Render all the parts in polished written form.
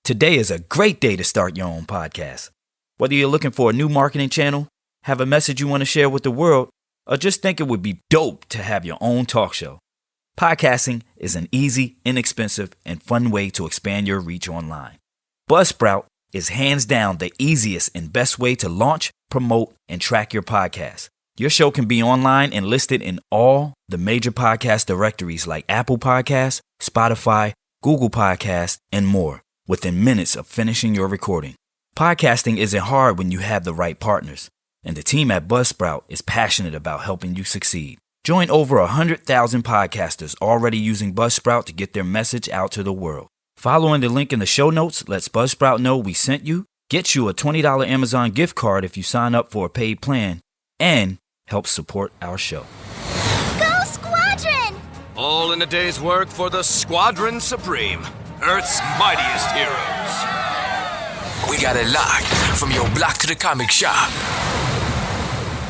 Today is a great day to start your own podcast. Whether you're looking for a new marketing channel, have a message you want to share with the world, or just think it would be dope to have your own talk show, podcasting is an easy, inexpensive, and fun way to expand your reach online. Buzzsprout is hands down the easiest and best way to launch, promote, and track your podcast. Your show can be online and listed in all the major podcast directories like Apple Podcasts, Spotify, Google Podcasts, and more within minutes of finishing your recording. Podcasting isn't hard when you have the right partners, and the team at Buzzsprout is passionate about helping you succeed. Join over 100,000 podcasters already using Buzzsprout to get their message out to the world. Following the link in the show notes lets Buzzsprout know we sent you, get you a $20 Amazon gift card if you sign up for a paid plan, and help support our show. Go Squadron! All in a day's work for the Squadron Supreme, Earth's mightiest heroes. We got it locked from your block to the comic shop.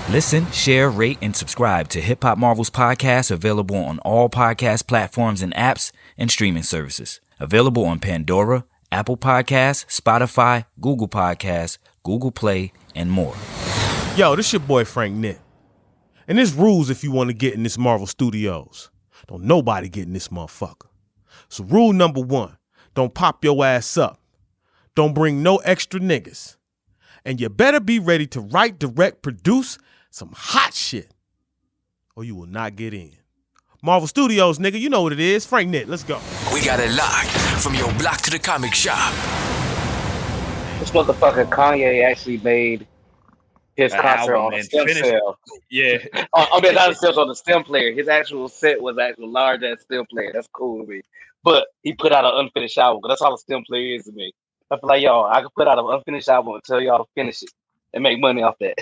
Listen, share, rate, and subscribe to Hip Hop Marvels Podcast, available on all podcast platforms and apps and streaming services. Available on Pandora, Apple Podcasts, Spotify, Google Podcasts, Google Play, and more. Yo, this your boy Frank Nitt. And there's rules if you want to get in this Marvel Studios. Don't nobody get in this motherfucker. So rule number 1, don't pop your ass up. Don't bring no extra niggas. And you better be ready to write, direct, produce some hot shit, or you will not get in. Marvel Studios, nigga, you know what it is. Frank Nitt, let's go. We got it locked from your block to the comic shop. This motherfucker Kanye actually made his concert on a stem cell. Yeah. On the stem player. His actual set was actual large ass stem player. That's cool to me. But he put out an unfinished album. That's all a stem player is to me. I feel like, y'all, I could put out an unfinished album and tell y'all to finish it and make money off that.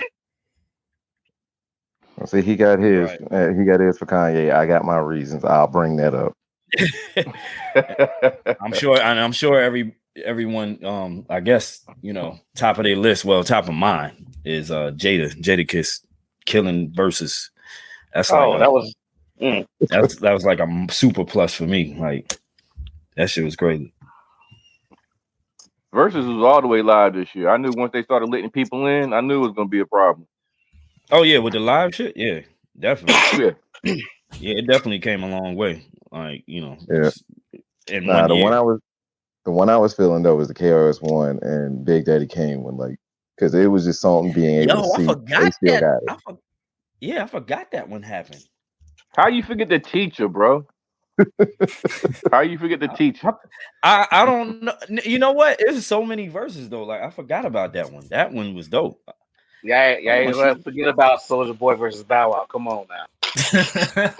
See, he got his. Right. He got his for Kanye. I got my reasons. I'll bring that up. I'm sure everyone. I guess top of their list. Well, top of mine is Jadakiss killing versus. That's like that was. That was like a super plus for me. Like that shit was crazy. Versus was all the way live this year. I knew once they started letting people in, I knew it was gonna be a problem. Oh yeah, with the live shit, yeah, definitely. Yeah, it definitely came a long way. Like Yeah. In the one I was feeling though was the KRS One and Big Daddy Kane one, because it was just something being able to see. I forgot that. I forgot that one happened. How you forget the teacher, bro? How you forget the teacher? I don't know. You know what? There's so many verses though. Like I forgot about that one. That one was dope. Yeah, ain't gonna forget about Soulja Boy versus Bow Wow. Come on now.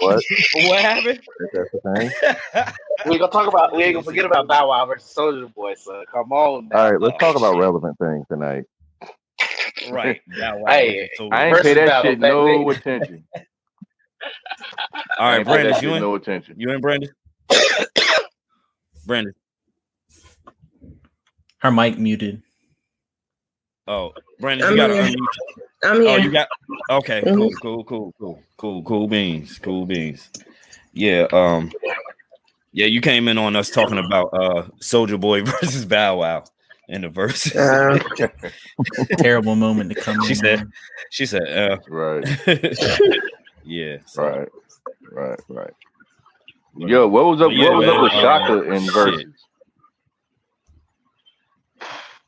What happened? That's the thing. We ain't gonna forget about Bow Wow versus Soulja Boy. So come on now. All right, let's talk about relevant things tonight. Right. Hey, I ain't pay that shit no attention. All right, Brandess, you in? No attention. You in, Brandess? Brandess. Her mic muted. Oh, Brandess, you gotta unmute. I'm here. Oh, you got okay. Cool beans. Yeah, you came in on us talking about Soulja Boy versus Bow Wow in the verse. Terrible moment to come in. She said, right. Yeah. So. Right. Yo, what was up with Shaka in verses?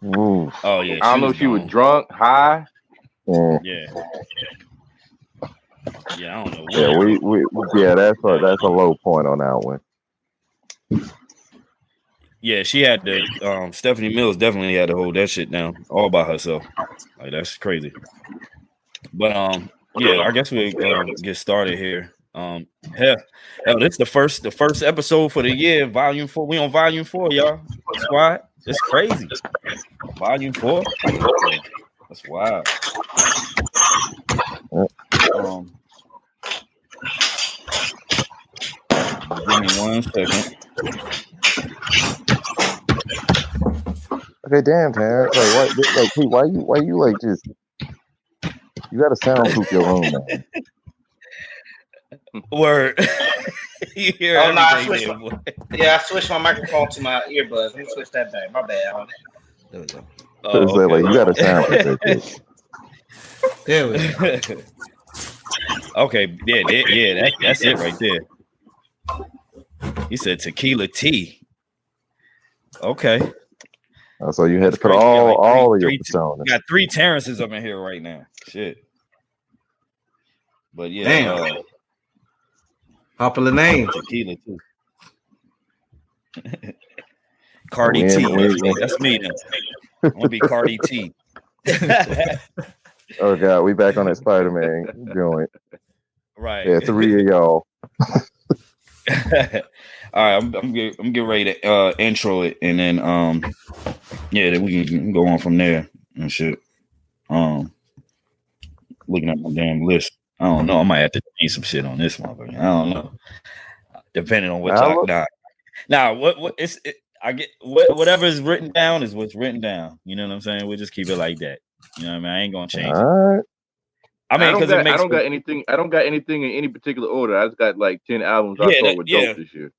Ooh. Oh yeah. I don't know if she was drunk, high. Yeah. Yeah, I don't know. Yeah, that's a low point on that one. Yeah, she had to. Stephanie Mills definitely had to hold that shit down all by herself. Like that's crazy. But yeah, I guess we get started here. Hell, this is the first episode for the year, volume 4. We on volume 4, y'all. Squad, it's crazy. Volume 4. That's wild. Give me 1 second. Okay, damn, Terrence. Why you just? You gotta soundproof your room, man. Word. You hear Oh no, I everything switched. there, boy. Yeah, I switched my microphone to my earbuds. Let me switch that back. My bad, homie. There we go. It's like you got to sound like that. Too. There we go. Okay, yeah, that's it right there. He said Tequila T. Okay. So you had to put crazy. all of your You personas. got 3 Terrences up in here right now. Shit. But yeah, popular name. Tequila too. Cardi T. That's me then. I'm gonna be Cardi T. Oh God, we back on that Spider-Man joint. Right. Yeah, 3 of y'all. All right, I'm getting ready to intro it, and then then we can go on from there and shit. Looking at my damn list. I don't know. I might have to change some shit on this motherfucker. I don't know. Depending on what y'all got. Now, I get whatever is written down is what's written down. You know what I'm saying? We'll just keep it like that. You know what I mean? I ain't gonna change it. Right. I mean, because I don't got anything in any particular order. I just got like 10 albums I thought were dope this year.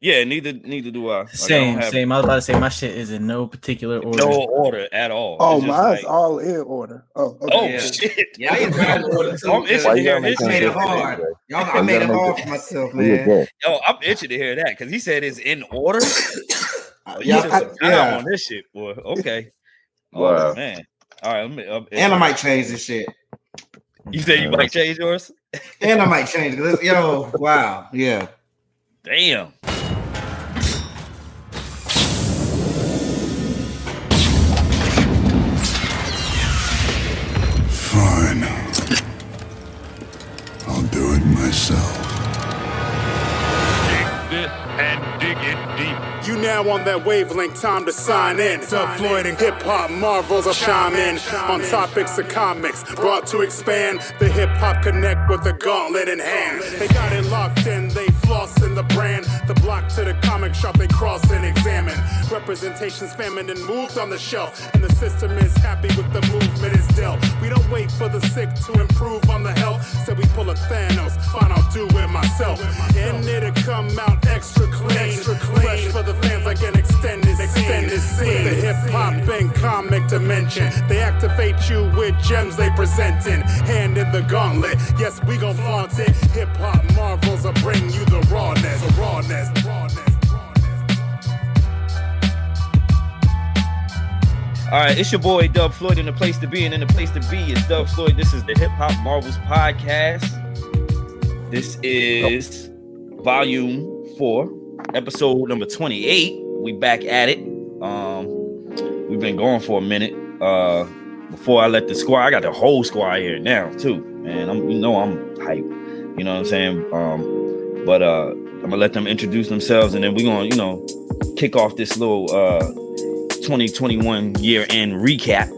Yeah, neither do I. Like, same. I was about to say my shit is in no particular order. No order at all. Oh, mine's all in order. Oh, okay. Oh shit! Yeah, I ain't trying to order too. I'm itching to hear his I made it hard. I made it hard for myself, man. Yo, I'm itching to hear that because he said it's in order. Yeah, on this shit, boy. Okay. Wow, man. All right, and I might change this shit. You say you might change yours? And I might change it. Yo, wow, yeah. Damn. Fine. I'll do it myself. Dig this and dig it deep. You now on that wavelength, time to sign in. Dub Floyd and hip-hop marvels will chime in on topics of comics, brought to expand the hip-hop connect with the gauntlet in hand. They got it locked in, they floss in the brand. The block to the comic shop, they cross and examine. Representation's spamming and moved on the shelf, and the system is happy with the movement it's dealt. We don't wait for the sick to improve on the health, so we pull a Thanos, fine, I'll do it myself. And it'll come out extra clean, fresh for the fans like an extended scene. The hip-hop and comic dimension, they activate you with gems they presenting. Hand in the gauntlet, yes, we gon' flaunt it. Hip-hop marvels will bring you the rawness. All right, it's your boy Dub Floyd in the place to be, and in the place to be is Dub Floyd. This is the Hip Hop Marvels podcast. This is volume 4, episode number 28. We back at it. We've been going for a minute. Before I let the squad, I got the whole squad here now too, and I'm hyped. You know what I'm saying? But I'm gonna let them introduce themselves, and then we're gonna, kick off this little 2021 year-end recap,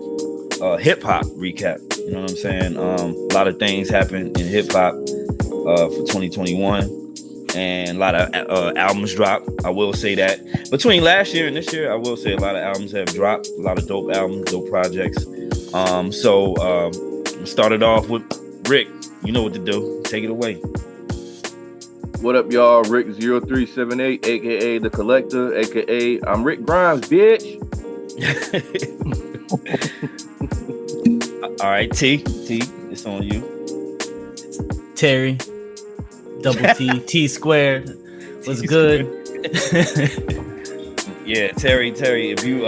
hip-hop recap. You know what I'm saying? A lot of things happened in hip-hop for 2021, and a lot of albums dropped. I will say that. Between last year and this year, I will say a lot of albums have dropped, a lot of dope albums, dope projects. So started off with Rick. You know what to do. Take it away. What up, y'all? Rick0378, aka The Collector, aka I'm Rick Grimes, bitch. All right, T, it's on you. Terry, double T squared. What's good? Yeah, Terry. If you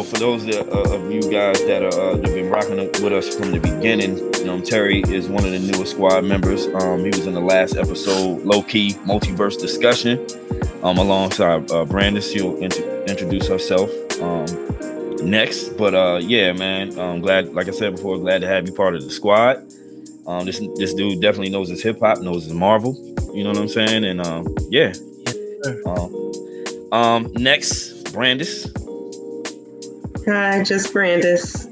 for those of you guys that have been rocking with us from the beginning, Terry is one of the newest squad members. He was in the last episode, low key multiverse discussion, alongside Brandess. She'll introduce herself next. But yeah, man, I'm glad. Like I said before, glad to have you part of the squad. This dude definitely knows his hip hop, knows his Marvel. You know what I'm saying? And yeah. Next, Brandess. Hi, just Brandess.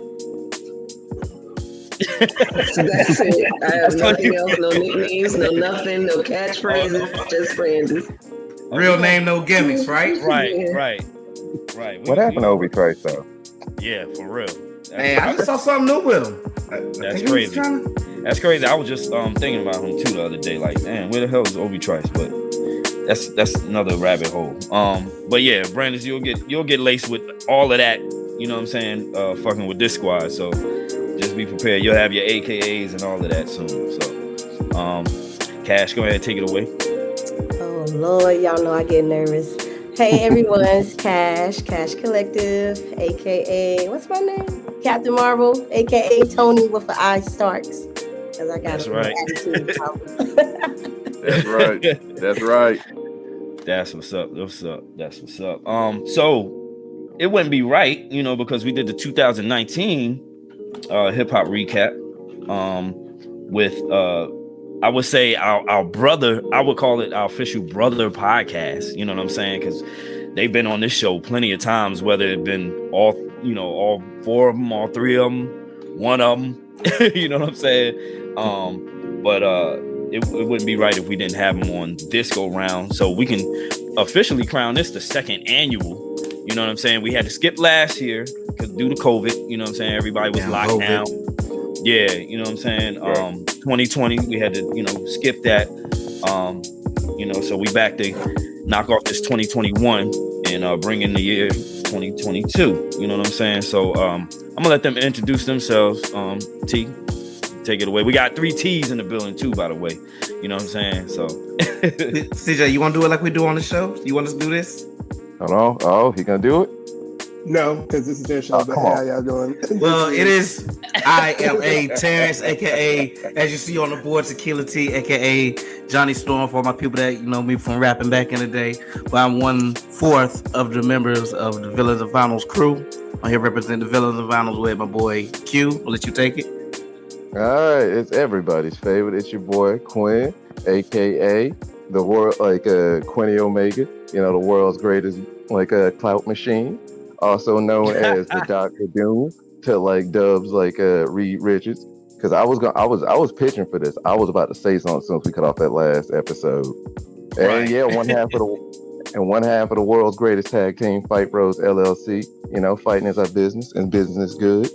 That's it. I have nothing else, no nicknames, no nothing, no catchphrases, just Brandess. Real name, no gimmicks, right? Right. What happened to Obi Trice though? Yeah, for real. Man, I just saw something new with him. That's crazy. That's crazy. I was just thinking about him too the other day. Like, man, where the hell is Obi Trice? But that's another rabbit hole. But yeah, Brandess, you'll get laced with all of that. You know what I'm saying? Fucking with this squad. So just be prepared. You'll have your AKAs and all of that soon. So, Cash, go ahead and take it away. Oh Lord, y'all know I get nervous. Hey everyone, it's Cash Collective, aka what's my name? Captain Marvel, aka Tony with the I Starks. Cause I got That's right. attitude. That's right. That's right. That's what's up. That's what's up. So it wouldn't be right, you know, because we did the 2019 hip hop recap with I would say our brother, I would call it our official brother podcast, you know what I'm saying? Because they've been on this show plenty of times, whether it been all four of them, all three of them, one of them, you know what I'm saying? But it wouldn't be right if we didn't have them on this go round. So we can officially crown this the second annual. You know what I'm saying? We had to skip last year because due to COVID, you know what I'm saying? Everybody was locked down. Yeah, you know what I'm saying? 2020, we had to, skip that. So we back to knock off this 2021 and bring in the year 2022. You know what I'm saying? So I'm gonna let them introduce themselves. T, take it away. We got 3 T's in the building too, by the way. You know what I'm saying? So CJ, you want to do it like we do on the show? You want us to do this? Oh, he gonna do it? No, because this is their show. But how y'all doing? Well, it is. I am a Terrence, aka as you see on the board, Tequila T, aka Johnny Storm, for my people that know me from rapping back in the day. But I'm 1/4 of the members of the Villains and Finals crew. I'm here representing the Villains and Finals with my boy Q. I'll let you take it. All right, it's everybody's favorite. It's your boy Quin, aka the world Quinny Omega. The world's greatest clout machine. Also known as the Dr. Doom to dubs Reed Richards. Because I was pitching for this. I was about to say something since we cut off that last episode. And right. yeah, one half of the world's greatest tag team, Fight Bros LLC. Fighting is our business and business is good.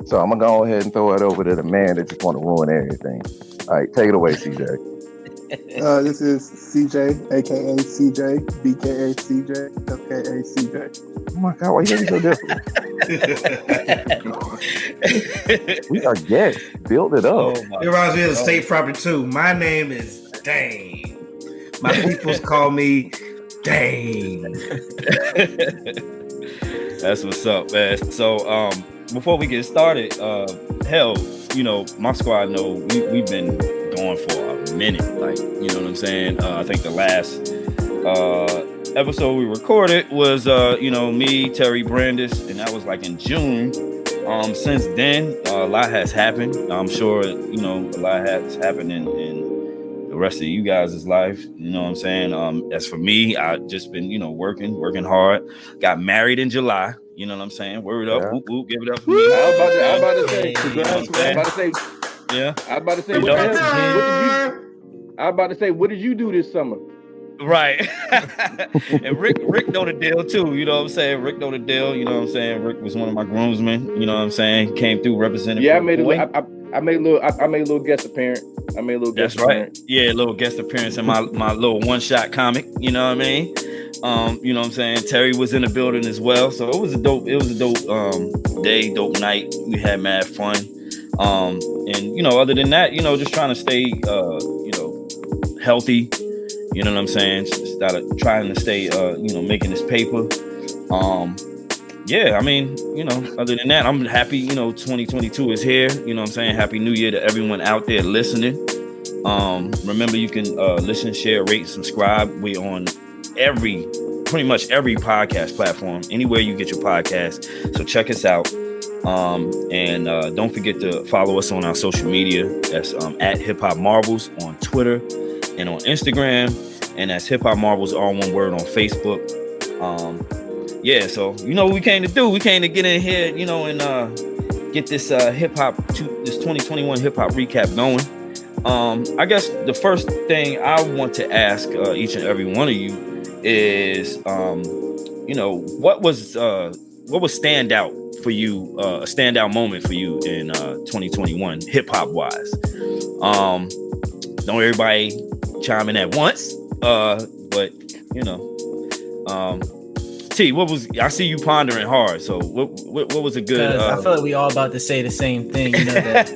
So I'm gonna go ahead and throw it over to the man that just want to ruin everything. All right, take it away, CJ. This is CJ, aka CJ, BKA CJ, FKA CJ. Oh my God, why you getting so different? We are guests. Build it up. It reminds me of the state property too. My name is Dane. My peoples call me Dane. That's what's up, man. So before we get started, my squad know we've been going for a minute. You know what I'm saying? I think the last episode we recorded was me, Terry, Brandess, and that was in June. Since then, a lot has happened. I'm sure a lot has happened in the rest of you guys' life. You know what I'm saying? As for me, I've just been working hard. Got married in July. You know what I'm saying? Word up, whoop whoop, give it up for me. I was about to say, congrats, man. I was about to say, what did you do this summer? Right. And Rick know the deal too. You know what I'm saying? Rick know the deal. You know what I'm saying? Rick was one of my groomsmen. You know what I'm saying? Came through representing. Yeah, I made a little guest appearance. That's right. Yeah, a little guest appearance in my little one-shot comic. You know what I mean? You know what I'm saying? Terry was in the building as well. So it was a dope day, dope night. We had mad fun. And other than that, just trying to stay healthy. You know what I'm saying? Just trying to stay making this paper. Other than that, I'm happy, 2022 is here. You know what I'm saying? Happy New Year to everyone out there listening. Remember, you can listen, share, rate, and subscribe. We on pretty much every podcast platform, anywhere you get your podcast. So check us out. And don't forget to follow us on our social media. That's at Hip Hop Marvels on Twitter and on Instagram. And that's Hip Hop Marvels, all one word, on Facebook. So what we came to do. We came to get in here, and get this hip hop, this 2021 hip hop recap going. I guess the first thing I want to ask each and every one of you is, what was standout for you, a standout moment for you in 2021 hip hop wise? Don't everybody chime in at once. But but you know, T, what was I see you pondering hard? So what was a good? I feel like we all about to say the same thing. You know that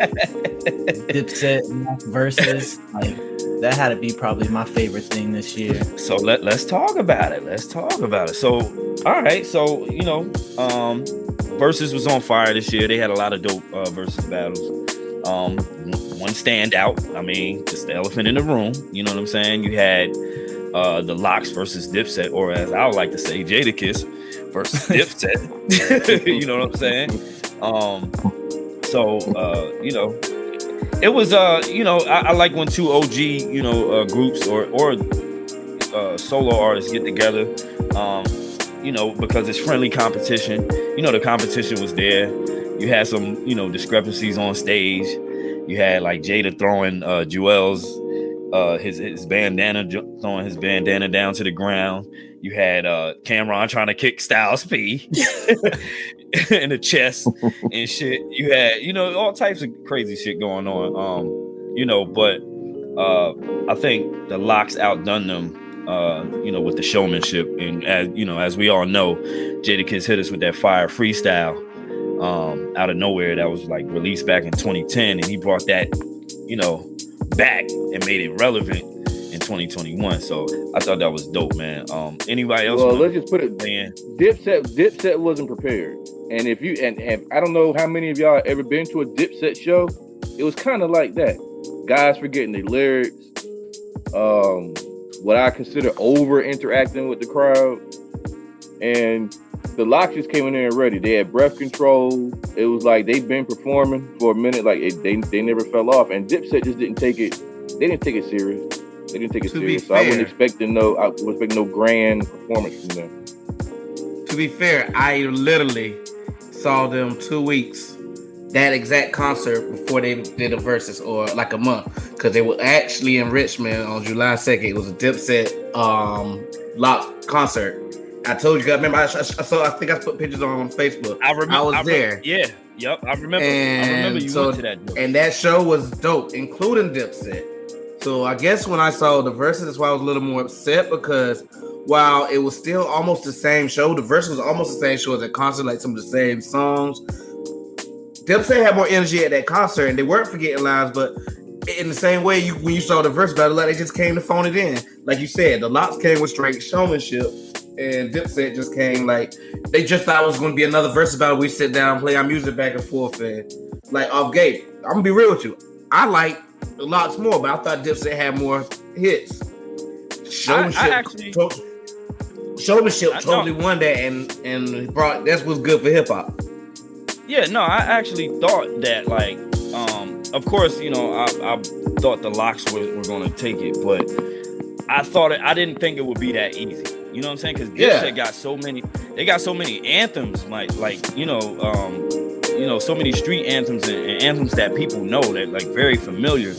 Dipset versus like that had to be probably my favorite thing this year. So let's talk about it. So all right, so you know, Versus was on fire this year. They had a lot of dope Versus battles. One standout. I mean, just the elephant in the room. You know what I'm saying? You had the Lox versus Dipset, or as I would like to say, Jadakiss versus Dipset. You know what I'm saying? So you know, it was you know, I like when two OG, you know, groups or solo artists get together. You know, because it's friendly competition. You know, the competition was there. You had some, you know, discrepancies on stage. You had like Jada throwing Jewel's his bandana, throwing his bandana down to the ground. You had Cameron trying to kick Styles P in the chest and shit. You had, you know, all types of crazy shit going on. You know, but I think the Lox outdone them. You know, with the showmanship, and as you know, as we all know, Jadakiss hit us with that fire freestyle out of nowhere that was like released back in 2010, and he brought that, you know, back and made it relevant in 2021. So I thought that was dope, man. Anybody else? Well, let's just put it, man. Dipset wasn't prepared, and if you and I don't know how many of y'all ever been to a Dipset show, it was kind of like that. Guys forgetting their lyrics. What I consider over interacting with the crowd, and the Lox just came in there ready. They had breath control. It was like they've been performing for a minute, like they never fell off. And Dipset just didn't take it. They didn't take it serious. So I wasn't expecting no grand performance from them. To be fair, I literally saw them 2 weeks. That exact concert before they did a Versus, or like a month, because they were actually in Richmond on July 2nd. It was a Dipset Lox concert. I told you, I remember. I think I put pictures on Facebook. I was there. Yeah, yep. I remember you went to that. And that show was dope, including Dipset. So I guess when I saw the Versus, that's why I was a little more upset, because while it was still almost the same show, the Versus was almost the same show as the concert, like some of the same songs. Dipset had more energy at that concert, and they weren't forgetting lines, but in the same way, when you saw the Versus battle, like they just came to phone it in. Like you said, the Lox came with straight showmanship, and Dipset just came like, they just thought it was going to be another Versus battle. We sit down, play our music back and forth, and like off gate. I'm going to be real with you. I like the Lox more, but I thought Dipset had more hits. Showmanship totally won that, and brought, that's what's good for hip hop. Yeah, no, I actually thought that, like, of course, you know, I thought the Lox were going to take it, but I didn't think it would be that easy. You know what I'm saying? Because Dipset got so many anthems, like you know, so many street anthems and anthems that people know, that like very familiar,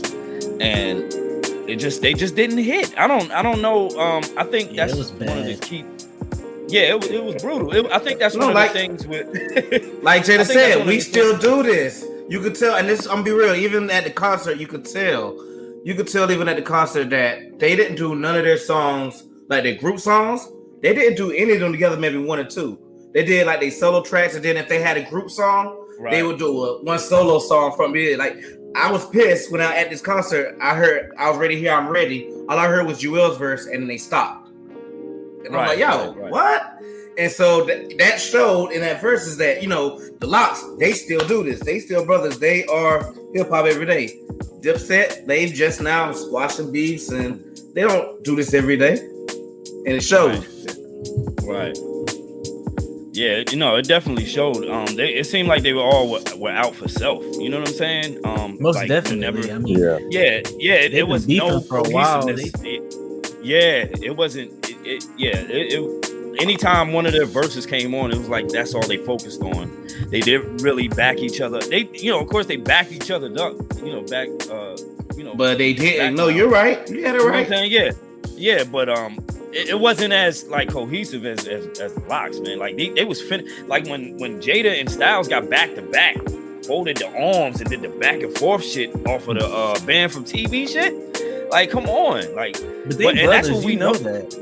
and they just didn't hit. I don't know. I think that's one of the key. Yeah, it was brutal. I think that's one of the things with like Jada said, we still do this. You could tell, and this, I'm gonna be real, even at the concert, you could tell even at the concert that they didn't do none of their songs, like their group songs. They didn't do any of them together, maybe one or two. They did like their solo tracks, and then if they had a group song, they would do one solo song from it. Like, I was pissed when at this concert, I was ready here, I'm ready. All I heard was Jewel's verse, and then they stopped. And I'm like, yo, what? And so that showed in that Versus that, you know, the Lox, they still do this. They still brothers. They are hip hop every day. Dipset, they've just now squashing beefs, and they don't do this every day. And it showed. Right. Yeah, you know, it definitely showed. It seemed like they were all were out for self. You know what I'm saying? Most like, definitely. It was no for a while. It wasn't. Anytime one of their verses came on, it was like that's all they focused on. They didn't really back each other. They, you know, of course, they backed each other up. You know, But they didn't. No, you're right. You had it right. You know what I'm saying? Yeah. But it wasn't as like cohesive as the Lox, man. Like they was like when Jada and Styles got back to back, folded the arms and did the back and forth shit off of the band from TV shit. Like, come on, like, but that's what we know. That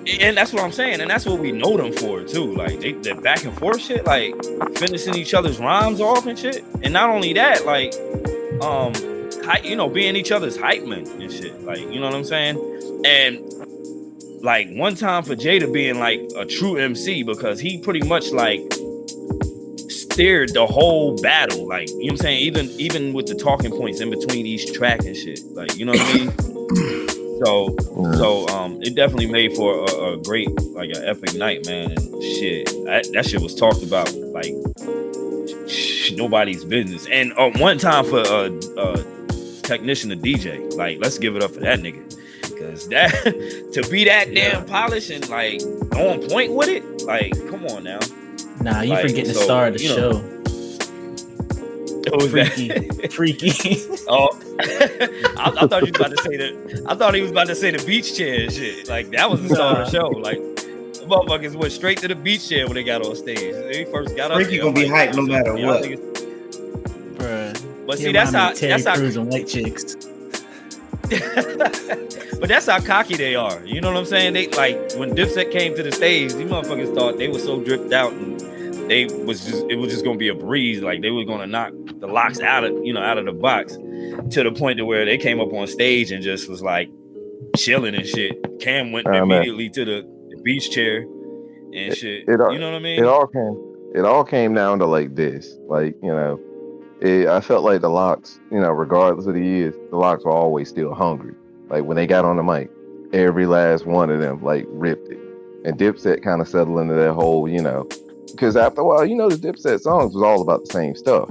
And that's what I'm saying, and that's what we know them for too. Like the back and forth shit, like finishing each other's rhymes off and shit. And not only that, like being each other's hype men and shit. Like, you know what I'm saying? And like one time for Jada being like a true MC, because he pretty much like steered the whole battle. Like, you know what I'm saying? Even with the talking points in between each track and shit. Like, you know what I mean? So it definitely made for a great, like an epic night, man. And shit, that shit was talked about like nobody's business. And one time for technician to DJ, like, let's give it up for that nigga, because that to be that damn polished and like on point with it, like, come on now. Nah, you forgetting the star of the show. Freaky. Oh, I thought you was about to say that. I thought he was about to say the beach chair and shit. Like, that was the star of the show. Like, the motherfuckers went straight to the beach chair when they got on stage. They first got up. Freaky gonna be hyped no matter what. Bruh. But see, that's how Cruz and white chicks. But that's how cocky they are. You know what I'm saying? They, like, when Dipset came to the stage, these motherfuckers thought they were so dripped out and it was just gonna be a breeze. Like, they were gonna knock the locks out of the box, to the point to where they came up on stage and just was like chilling and shit. Cam went immediately to the beach chair and shit. You know what I mean? It all came down to like this. Like, you know, I felt like the Locks, you know, regardless of the years, the Locks were always still hungry. Like, when they got on the mic, every last one of them like ripped it. And Dipset kind of settled into that whole, you know, because after a while, you know, the Dipset songs was all about the same stuff.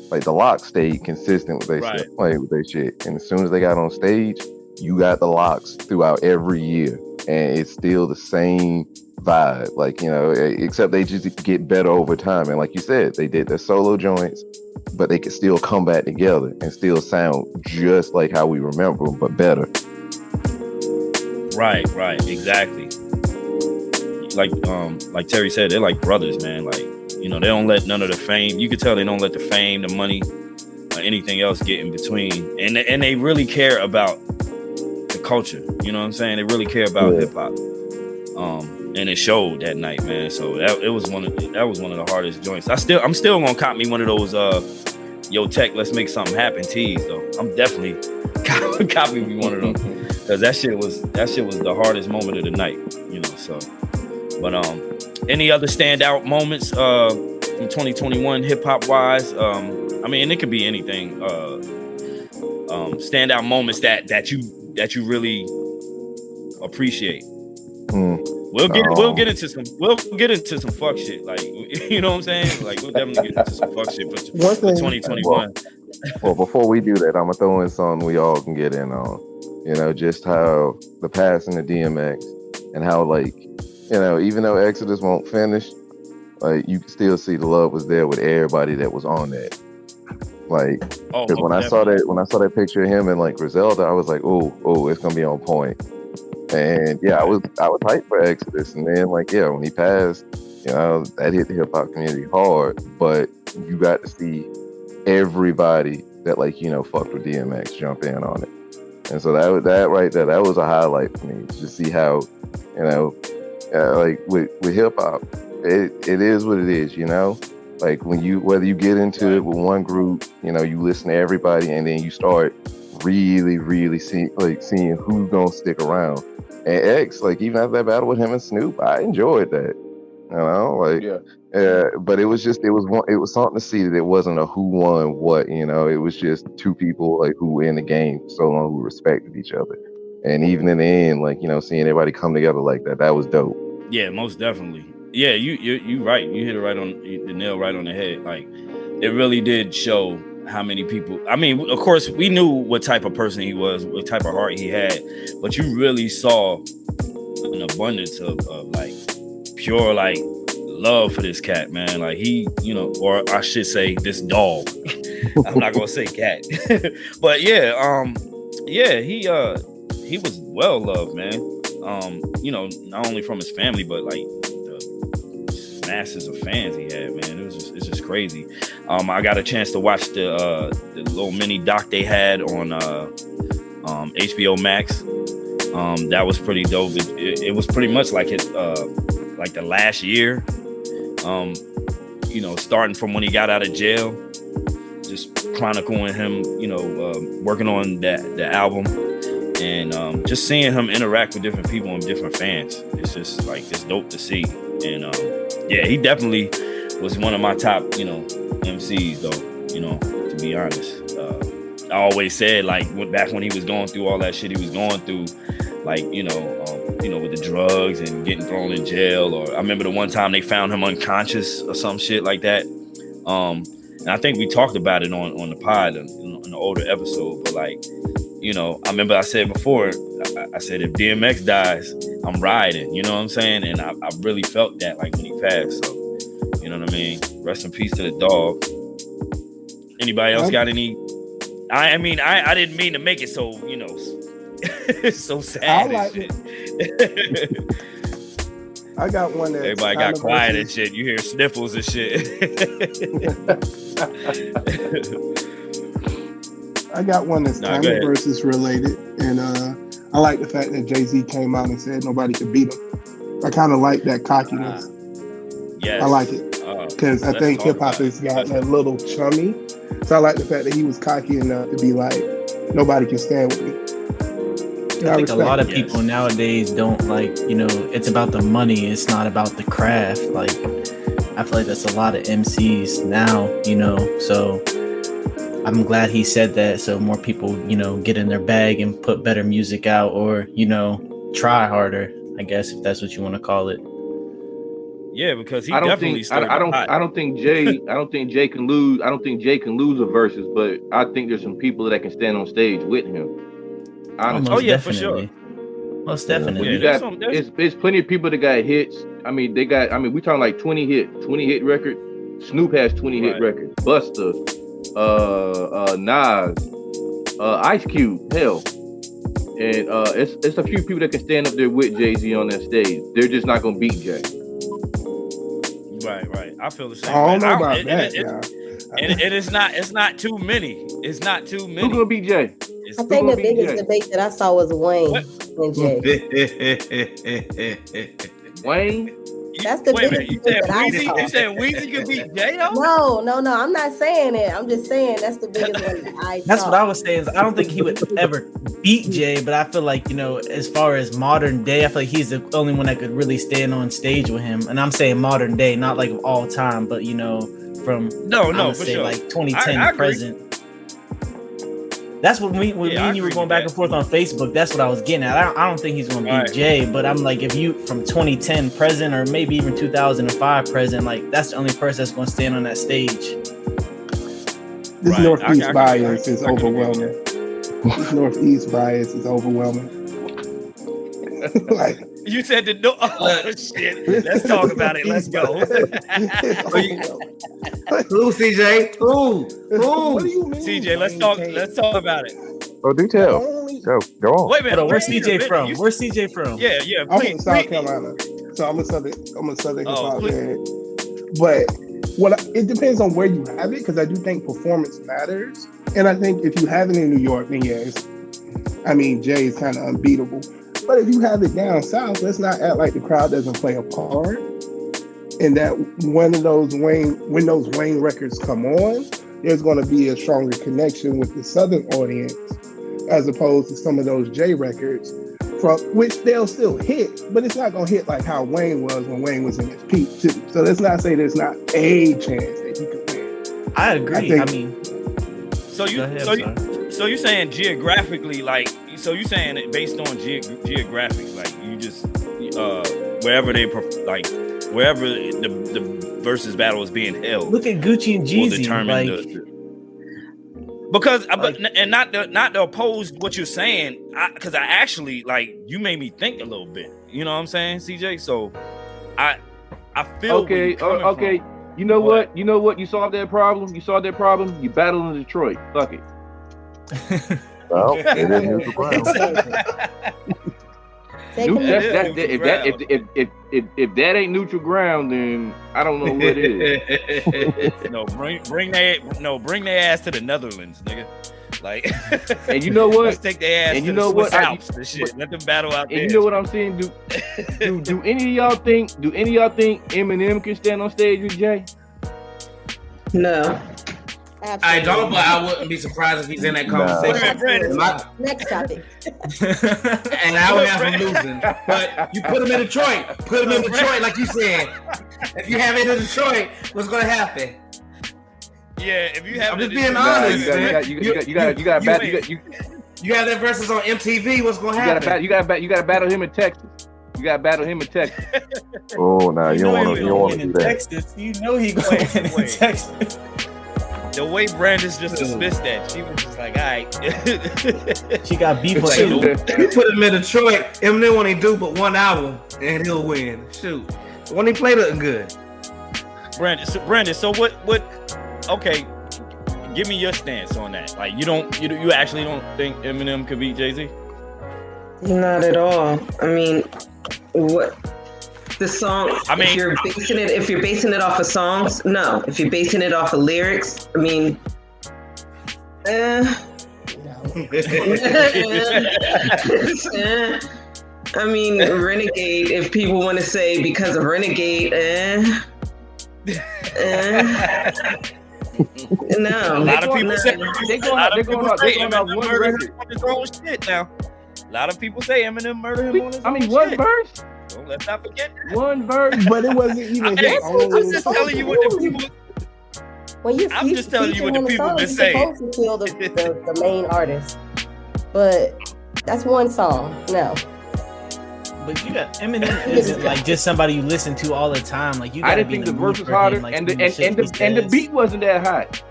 Like, the Locks stayed consistent with their stuff, playing with their shit. And as soon as they got on stage, you got the Locks throughout every year. And it's still the same vibe. Like, you know, except they just get better over time. And like you said, they did their solo joints, but they could still come back together and still sound just like how we remember them, but better. Right, exactly. Like Terry said, they're like brothers, man. Like, you know, they don't let none of the fame. You could tell they don't let the fame, the money, or anything else get in between. And they really care about the culture. You know what I'm saying? They really care about hip hop. And it showed that night, man. So that was one of the hardest joints. I'm still gonna cop me one of those Yo Tech, let's make something happen tees though. I'm definitely copy me one of them, because that shit was the hardest moment of the night, you know. So, but any other standout moments in 2021 hip hop wise? I mean, it could be anything. Standout moments that you really appreciate. We'll get into some fuck shit, like, you know what I'm saying? Like, we'll definitely get into some fuck shit for 2021. Well, before we do that, I'm gonna throw in something we all can get in on. You know, just how the passing of DMX and how, like, you know, even though Exodus won't finish, like, you can still see the love was there with everybody that was on that. Like, because when I saw that picture of him and like Griselda, I was like, oh, it's gonna be on point. And yeah, I was hyped for Exodus, and then like, yeah, when he passed, you know, that hit the hip hop community hard. But you got to see everybody that, like, you know, fucked with DMX jump in on it, and so that right there, that was a highlight for me to see how, you know, like with hip hop, it is what it is, you know. Like, whether you get into it with one group, you know, you listen to everybody, and then you start really seeing who's gonna stick around. And X, like, even after that battle with him and Snoop, I enjoyed that. You know, like, but it was something to see that it wasn't a who won what. You know, it was just two people like who were in the game for so long, who respected each other. And even in the end, like, you know, seeing everybody come together like that was dope. Yeah, most definitely. Yeah, you right. You hit it right on the nail, right on the head. Like, it really did show how many people. I mean, of course, we knew what type of person he was, what type of heart he had, but you really saw an abundance of like pure like love for this cat, man. Like, he, you know, or I should say this dog. I'm not gonna say cat, but yeah, he was well loved, man. You know, not only from his family, but like the masses of fans he had, man. It's just crazy. I got a chance to watch the little mini doc they had on HBO Max. That was pretty dope. It was pretty much like his like the last year. You know, starting from when he got out of jail, just chronicling him, you know, working on the album, and just seeing him interact with different people and different fans. It's just like, it's dope to see. And yeah, he definitely was one of my top, you know, MCs though, you know, to be honest. I always said, like, back when he was going through all that shit he was going through, like, you know, with the drugs and getting thrown in jail, or I remember the one time they found him unconscious or some shit like that. And I think we talked about it on the pod in the older episode, but like, you know, I remember I said before, I said, if DMX dies, I'm riding, you know what I'm saying? And I really felt that, like, when he passed. So, you know what I mean? Rest in peace to the dog. Anybody else got any? I mean, I didn't mean to make it so, you know, so sad and shit. I got one that everybody got quiet and shit. You hear sniffles and shit. I got one that's kind of versus related, and I like the fact that Jay-Z came out and said nobody could beat him. I kind of like that cockiness. Yes, I like it because I think hip hop has gotten a little chummy. So I like the fact that he was cocky enough to be like, nobody can stand with me. I think a lot of people nowadays don't, like, you know, it's about the money. It's not about the craft. Like, I feel like that's a lot of MCs now, you know, so I'm glad he said that. So more people, you know, get in their bag and put better music out, or, you know, try harder, I guess, if that's what you want to call it. Yeah, because he I don't definitely think I don't think Jay can lose. I don't think Jay can lose a versus, but I think there's some people that can stand on stage with him. Honestly. Oh yeah, for sure. Most definitely. You got, it's plenty of people that got hits. I mean, we talking like 20 hit record. Snoop has 20 hit record. Busta, Nas, Ice Cube, hell. And it's a few people that can stand up there with Jay-Z on that stage. They're just not gonna beat Jay. Right. I feel the same. I don't know about that. And it's not too many. It's not too many. Who's gonna beat Jay? I think the biggest debate that I saw was Wayne and Jay. Wayne? That's the biggest debate that I saw. You saying Weezy could beat Jay though? No. I'm not saying it. I'm just saying that's the biggest one that I saw. That's what I was saying. Is I don't think he would ever beat Jay, but I feel like, you know, as far as modern day, I feel like he's the only one that could really stand on stage with him. And I'm saying modern day, not like of all time, but, you know, from for sure. Like 2010 to present. That's what me and you were going back and forth on Facebook. That's what I was getting at. I don't think he's going to beat Jay, but I'm like, if you from 2010 present, or maybe even 2005 present, like, that's the only person that's going to stand on that stage. This Northeast bias is overwhelming. This Northeast bias is overwhelming. Like, you said the no. Oh shit! Let's talk about it. Let's go. Who, CJ? Who? What do you mean? CJ, let's talk about it. Oh, do tell. Go on. Wait a minute. Where's CJ from? Where's CJ from? Yeah. I'm from South Carolina, so I'm a Southern hip hop head. But it depends on where you have it, because I do think performance matters. And I think if you have it in New York, then Jay is kind of unbeatable. But if you have it down south, let's not act like the crowd doesn't play a part. And that when those Wayne records come on, there's going to be a stronger connection with the Southern audience, as opposed to some of those Jay records, from which they'll still hit, but it's not going to hit like how Wayne was when Wayne was in his peak too. So let's not say there's not a chance that you could win. I agree. So you're saying geographically, like, so you're saying it based on geographics, like, you just wherever the versus battle is being held. Look at Gucci and Jeezy, and not to oppose what you're saying, because I actually, like, you made me think a little bit. You know what I'm saying, CJ? So I feel okay. You know what? You solved that problem. You battle in Detroit. Fuck it. Well, it is neutral ground. If that ain't neutral ground, then I don't know what it is. Bring their ass to the Netherlands, nigga. Like, and you know what? Let's take their ass and to you the know Swiss what? Alps and shit. Let them battle out there. And you know what I'm saying? Do any of y'all think Eminem can stand on stage with Jay? No. I don't, but I wouldn't be surprised if he's in that conversation. Next topic. And I would have him losing. But you put him in Detroit. Put him in Detroit, like you said. If you have it in Detroit, what's going to happen? Yeah, if you have, I'm just being honest. You have that versus on MTV. What's going to happen? You got to battle him in Texas. You got to battle him in Texas. Oh, no, you don't want to do that. Texas, you know he going in Texas. The way Brandess just dismissed that, she was just like, all right. She got beef with you. You put him in Detroit, Eminem won't even do but one album, and he'll win. Shoot. When he played it good. Brandess, so what, okay, give me your stance on that. Like, you actually don't think Eminem could beat Jay-Z? Not at all. I mean, what? The song, I mean, if you're basing it off of songs, no. If you're basing it off of lyrics, I mean, I mean, Renegade, if people want to say because of Renegade, no. A lot of people say A lot of people say Eminem murdered him on his own one shit. verse. So let's not forget that. One verse, but it wasn't even his own. I'm just telling you what the people. I'm just telling you what the people been saying. You're supposed to kill the main artist, but that's one song. No. But you got Eminem isn't like just somebody you listen to all the time. Like you. I didn't think the verse was harder, and the beat wasn't that hot.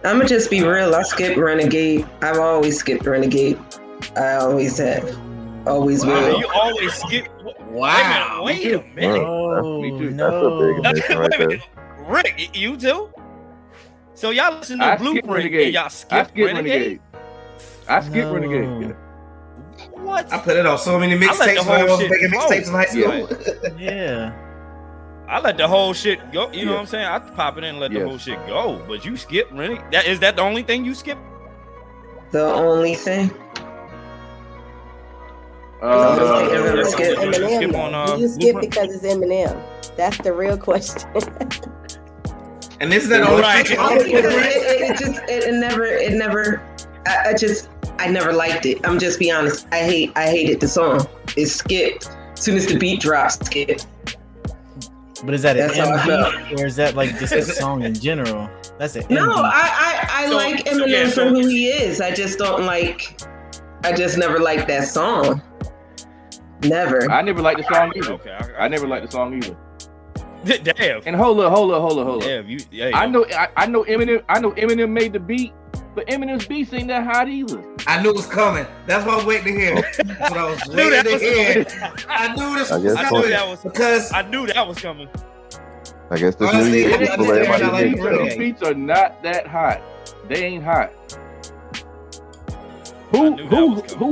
I'm gonna just be real. I skipped Renegade. I've always skipped Renegade. I always have. Always will. You always skip. Wow. Wait a minute. Oh, no. That's a big right there. Rick, you too? So y'all listen to Blueprint and y'all skip Renegade? I skipped Renegade. What? I put it on so many mixtapes when I was making mixtapes in high school. Yeah. I let the whole shit go. You know what I'm saying? I pop it in and let the whole shit go. But you skip Renegade? Is that the only thing you skip? The only thing? You skip because it's Eminem. That's the real question. And is that only I never liked it. I'm just be honest. I hated the song. It skipped. As soon as the beat dropped, skipped. But is that an MV or is that like just a song in general? That's an No, MV. I like Eminem for who he is. I just don't like. I just never liked that song. Never. I never liked the song either. Okay, I never liked the song either. Damn. And hold up. Damn, I know Eminem made the beat, but Eminem's beats ain't that hot either. I knew it was coming. That's what I was waiting to hear. That's what I was waiting to hear. I knew this was coming because I knew that was coming. I guess this New Year people everybody Eminem's beats are not that hot. They ain't hot. Who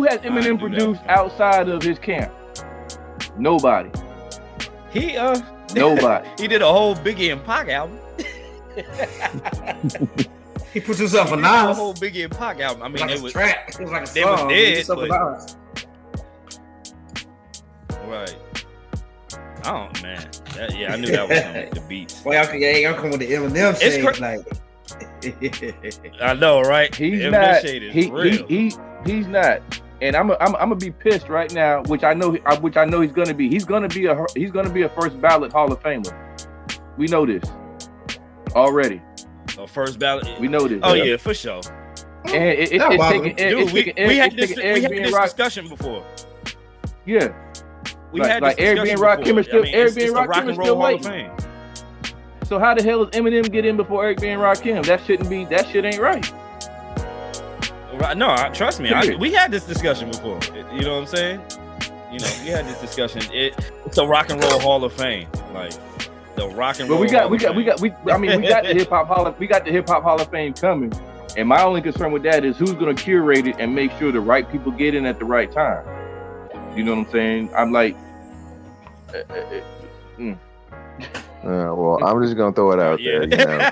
has Eminem produced outside of his camp? Nobody. Nobody. He did a whole Biggie and Pac album. He put himself a Nas. A whole Biggie and Pac album. I mean, like it was track. It was like a they song. was dead, but... Right. Oh man, I knew that was coming. The beats. Well, y'all come with the Eminem shade. I know, right? He's Eminem not. Shade is real. He's not. And I'm gonna be pissed right now, which I know he's gonna be. He's gonna be a first ballot Hall of Famer. We know this already. A first ballot. We know this. Oh yeah, for sure. And we had this discussion before. Yeah. We had this Eric discussion Rock before. still, Eric it's Rock Rock and still Roll Hall of waiting. Fame. So how the hell does Eminem get in before Eric B. and Rakim? That shit ain't right. No, trust me. We had this discussion before. You know what I'm saying? You know, we had this discussion. It's a Rock and Roll Hall of Fame, like the Rock and Roll. But we got the hip hop Hall of Fame coming. And my only concern with that is who's going to curate it and make sure the right people get in at the right time. You know what I'm saying? I'm like, Well, I'm just gonna throw it out there. You know,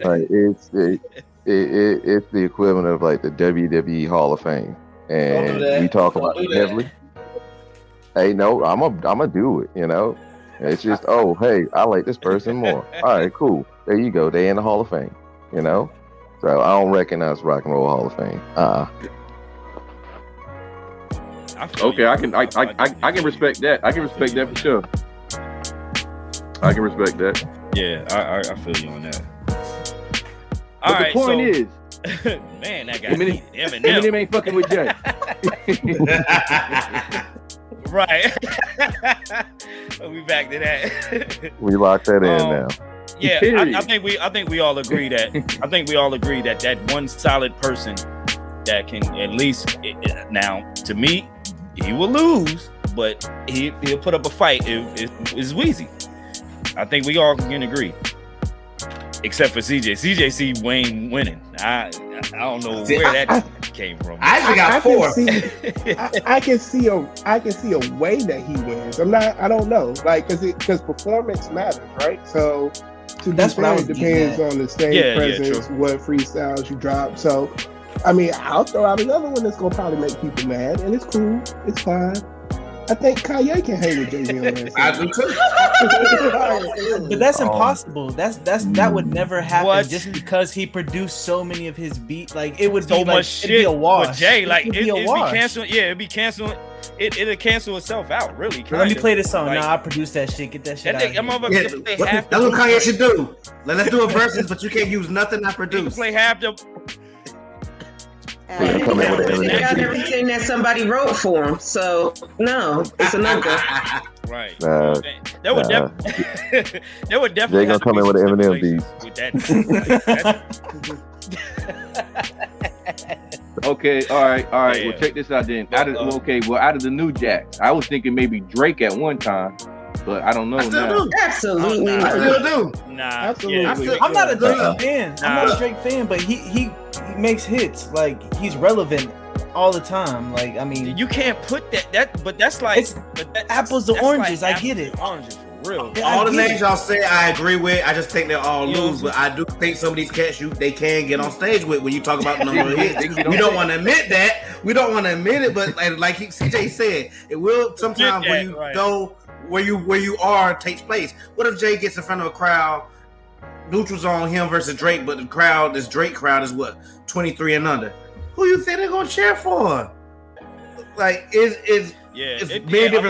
like it's the equivalent of like the WWE Hall of Fame, and we talk about it heavily. Hey, no, I'm gonna do it. You know, it's just hey, I like this person more. All right, cool. There you go. They in the Hall of Fame. You know, so I don't recognize Rock and Roll Hall of Fame. Okay, I can respect that. I can respect that for sure. I can respect that. Yeah, I feel you on that. But the point is, man, that guy Eminem ain't fucking with Jay. Right. We back to that. We locked that in now. Yeah, I think we all agree that that one solid person that can at least now to me he will lose, but he'll put up a fight. It's Weezy. I think we all can agree, except for CJ. CJ see Wayne winning. I don't know where that came from. I actually got four. I can see a way that he wins. I don't know, like because performance matters, right? So that's what it depends on the stage presence, what freestyles you drop. So I mean, I'll throw out another one that's gonna probably make people mad, and it's cool, it's fine. I think Kanye can hang with Jay-Z on that. I do too. But that's impossible. That would never happen just because he produced so many of his beats. Like it would so be much like, shit. It'd be a wash. But Jay, like it'd be canceled. Yeah, it'd be canceled. It'll cancel itself out. Really. Let me play this song. Like, I produced that shit. Get that shit out. That's what Kanye should do. Let's do a versus, but you can't use nothing I produced. Play half the. They got everything that somebody wrote for him, so no, it's a no-go. Right. There would definitely. They're gonna come in with an Eminem beat. Okay, all right. Yeah. Well, check this out then. Out of the new Jacks, I was thinking maybe Drake at one time, but I don't know now. Absolutely, I still do. Nah, absolutely. I'm not a Drake fan. I'm not a Drake fan, but he makes hits. Like he's relevant all the time. Like I mean, you can't put but that's like apples to oranges. Like I get it. Oranges for real. All the names y'all say, I agree with. I just think they're all lose. But I do think some of these cats they can get on stage with when you talk about the number of hits. We don't want to admit that. We don't want to admit it, but like CJ said, it will sometimes when you go where you are takes place. What if Jay gets in front of a crowd? Neutral's on him versus Drake, but the crowd, this Drake crowd, is what 23 and under. Who you think they're gonna cheer for? Like, it's very different.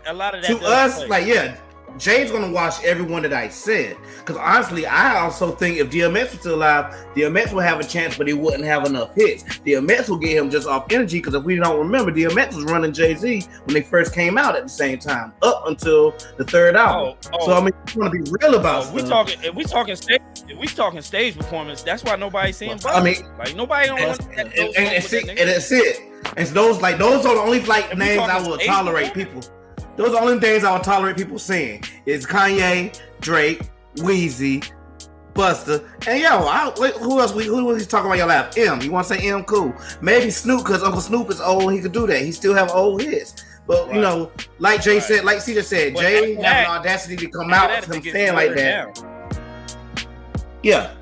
A lot of that to us. Play. Like, yeah, Jay's gonna watch everyone that I said. Because honestly, I also think if DMX was still alive, DMX would have a chance, but he wouldn't have enough hits. DMX will get him just off energy. Because if we don't remember, DMX was running Jay-Z when they first came out at the same time, up until the third album. So I mean, you want to be real about. If we talking stage performance, that's why nobody's saying. I mean, like nobody don't. And that's it. And those are the only names I will tolerate people. Those are the only things I would tolerate people saying is Kanye, Drake, Weezy, Busta, and who else? Who was he talking about? Your laugh? M. You want to say M? Cool. Maybe Snoop, because Uncle Snoop is old. He could do that. He still have old hits. But you know, like Jay said, like CJ said, Jay have an audacity to come out with him saying like that. Yeah.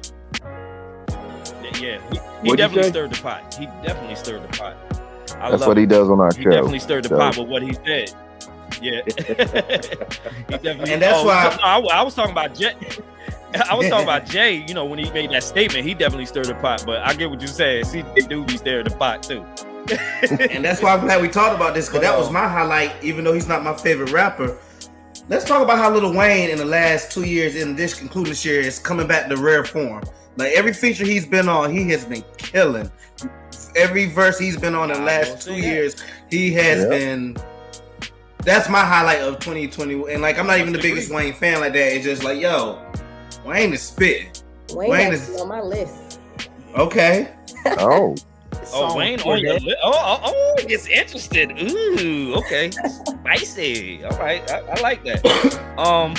Yeah. He definitely stirred the pot. That's what he does on our show. He definitely stirred the pot with what he said. Yeah. He definitely, and that's why I was talking about Jay. I was talking about Jay, you know, when he made that statement, he definitely stirred the pot. But I get what you said. See, they do be stirring the pot too. And that's why I'm glad we talked about this, because that was my highlight, even though he's not my favorite rapper. Let's talk about how Lil Wayne in the last 2 years, including this year, is coming back to rare form. Like every feature he's been on, he has been killing. Every verse he's been on in the last 2 years, he has been. That's my highlight of 2020. And like, I'm not even the biggest Wayne fan like that. It's just like, yo, Wayne is spitting. Wayne is on my list. Okay. Oh. Wayne on your list. Oh, it gets interested. Ooh, okay. Spicy. All right. I like that.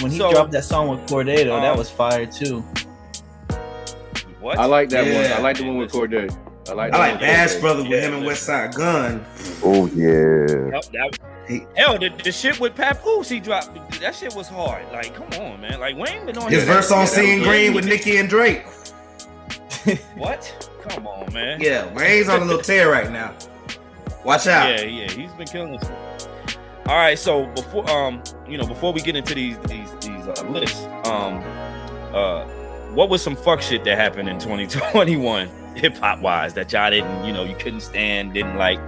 When he dropped that song with Corday, though, that was fire too. What? I like that one. I like the one with Corday. I like Bash Brothers with him and West Side Gun. Oh yeah. Hell, the shit with Papoose he dropped, that shit was hard. Like, come on, man. Like, Wayne been on his verse on Seeing Green with Nicki and Drake. What? Come on, man. Yeah, Wayne's on a little tear right now. Watch out. Yeah, he's been killing us. All right, so before we get into these lists, what was some fuck shit that happened in 2021 hip hop wise that y'all didn't, you couldn't stand, didn't like?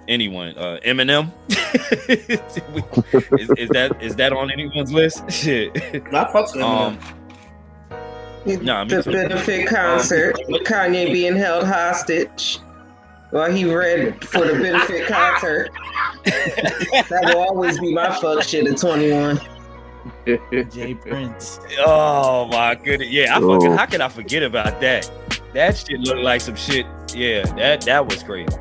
Anyone? Eminem? is that on anyone's list? Shit. I fuck with Eminem. The benefit concert, Kanye being held hostage while he read for the benefit concert. That will always be my fuck shit at 21. Jay Prince. Oh my goodness. Yeah, how can I forget about that? That shit looked like some shit. Yeah, that was crazy.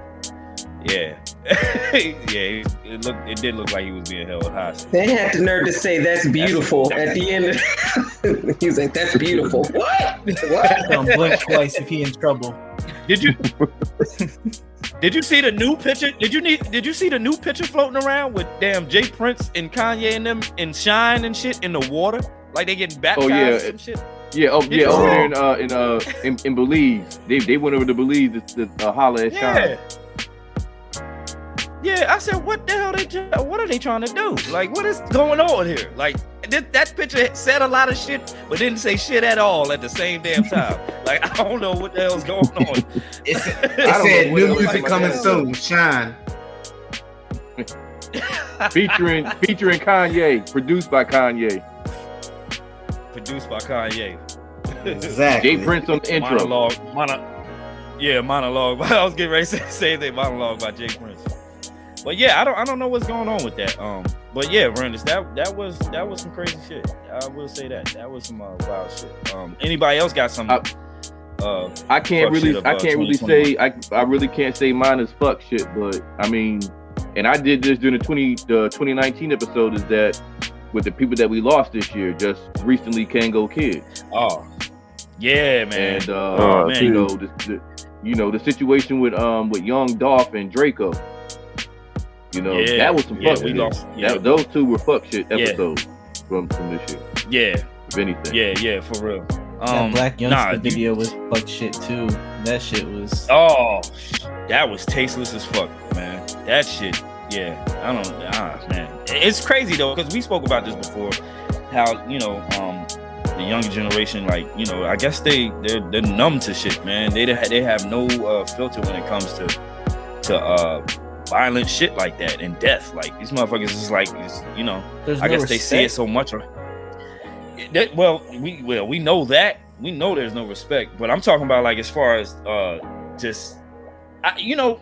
Yeah. Yeah, it did look like he was being held hostage. They had the nerve to say that's beautiful at the end. He's like, that's beautiful. What? Don't blink twice if he in trouble. Did you see the new picture? Did you see the new picture floating around with damn Jay Prince and Kanye and them and Shine and shit in the water? Like they getting baptized and shit? Yeah, over there in Belize. They went over to Belize to holler at Shine. Yeah, I said, what the hell what are they trying to do? Like, what is going on here? Like, that picture said a lot of shit, but didn't say shit at all at the same damn time. Like, I don't know what the hell's going on. It said new music coming soon, Shine. featuring Kanye, produced by Kanye. Exactly. Jay Prince on the intro. Monologue. I was getting ready to say that monologue by Jay Prince. But yeah, I don't know what's going on with that. But yeah, Brandess, that was some crazy shit. I will say that was some wild shit. Anybody else got some? I can't really say mine is fuck shit. But I mean, and I did this during the 2019 episode. Is that with the people that we lost this year? Just recently, Kango Kid. Oh, yeah, man. And the situation with Young Dolph and Draco. That was some fuck shit. Those two were fuck shit episodes from this year. Yeah. If anything. Yeah, for real. That Black Youngster video was fuck shit too. That shit was. Oh, that was tasteless as fuck, man. That shit. Yeah, man. It's crazy though, because we spoke about this before. How the younger generation, like I guess they're numb to shit, man. They have no filter when it comes to violent shit like that and death. Like these motherfuckers is like, I guess they see it so much. We know that. We know there's no respect, but I'm talking about like as far as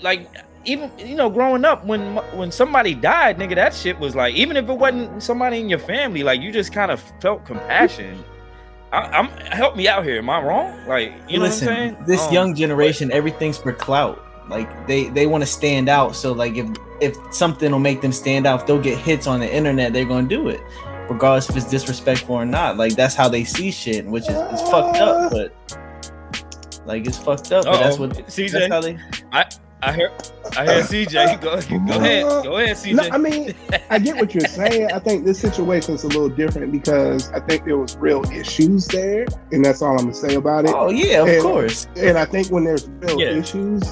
like even growing up when somebody died, nigga, that shit was like, even if it wasn't somebody in your family, like you just kind of felt compassion. Help me out here. Am I wrong? Like, you know what I'm saying? This young generation, everything's for clout. Like they want to stand out. So like if something will make them stand out, if they'll get hits on the internet, they're gonna do it, regardless if it's disrespectful or not. Like that's how they see shit, which is fucked up. But like it's fucked up. But that's what CJ. That's how they. I hear CJ. Go ahead, CJ. No, I mean, I get what you're saying. I think this situation's a little different because I think there was real issues there, and that's all I'm gonna say about it. Oh yeah, of course. And I think when there's real issues,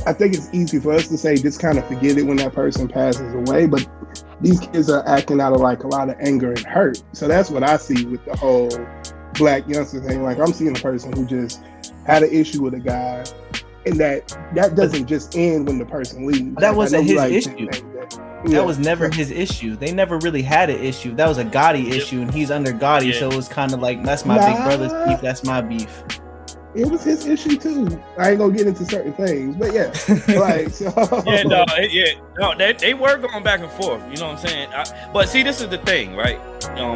I think it's easy for us to say just kind of forget it when that person passes away. But these kids are acting out of like a lot of anger and hurt. So that's what I see with the whole Black Youngster thing. Like I'm seeing a person who just had an issue with a guy. And that doesn't just end when the person leaves. That wasn't his issue. That was never his issue. They never really had an issue. That was a Gotti issue, and he's under Gotti, so it was kind of like, that's my big brother's beef, that's my beef. It was his issue too. I ain't gonna get into certain things, but yeah, like so. They were going back and forth. You know what I'm saying? But see, this is the thing, right?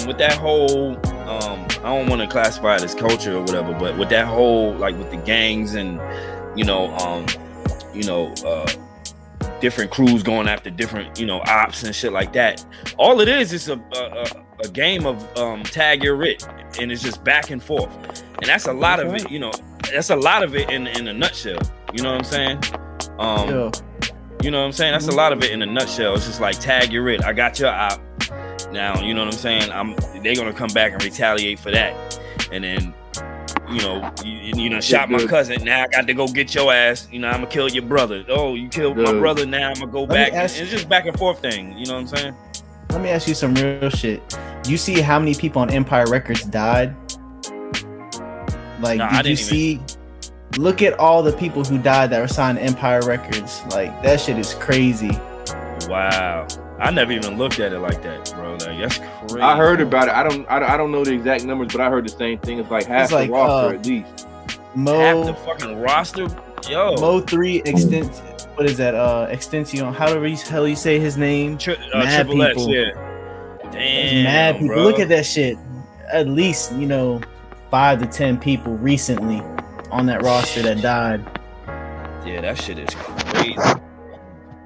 With that whole, I don't want to classify it as culture or whatever, but with that whole, like with the gangs and different crews going after different, ops and shit like that. All it is a game of tag your writ, and it's just back and forth. And that's a lot of it, that's a lot of it in a nutshell. You know what I'm saying? You know what I'm saying? That's a lot of it in a nutshell. It's just like, tag, you're it. I got your op. Now, you know what I'm saying? They're gonna come back and retaliate for that. And then, you shot my cousin. Now I got to go get your ass. I'm gonna kill your brother. Oh, you killed my brother. Now I'm gonna go back. It's just back and forth thing. You know what I'm saying? Let me ask you some real shit. You see how many people on Empire Records died? Like, did you see? Look at all the people who died that were signed to Empire Records. Like, that shit is crazy. Wow. I never even looked at it like that, bro. Like, that's crazy. I heard about it. I don't know the exact numbers, but I heard the same thing. It's like half the roster at least. Half the fucking roster? Yo. Mo 3 what is that? Extension. How the hell you say his name? Mad Triple people. X, yeah. Damn, mad people. bro. Look at that shit. At least 5 to 10 people recently on that roster that died. Yeah, that shit is crazy.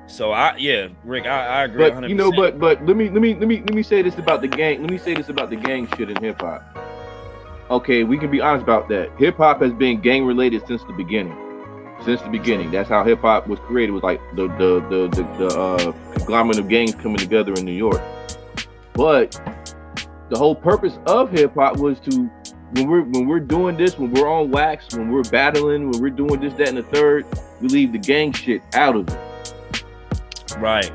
So Rick, I agree. But 100%. but let me say this about the gang. Let me say this about the gang shit in hip hop. Okay, we can be honest about that. Hip hop has been gang related since the beginning. Since the beginning, that's how hip hop was created. Was like the conglomerate of gangs coming together in New York. But the whole purpose of hip hop was to, when we're doing this, when we're on wax, when we're battling, when we're doing this, that, and the third, we leave the gang shit out of it. Right.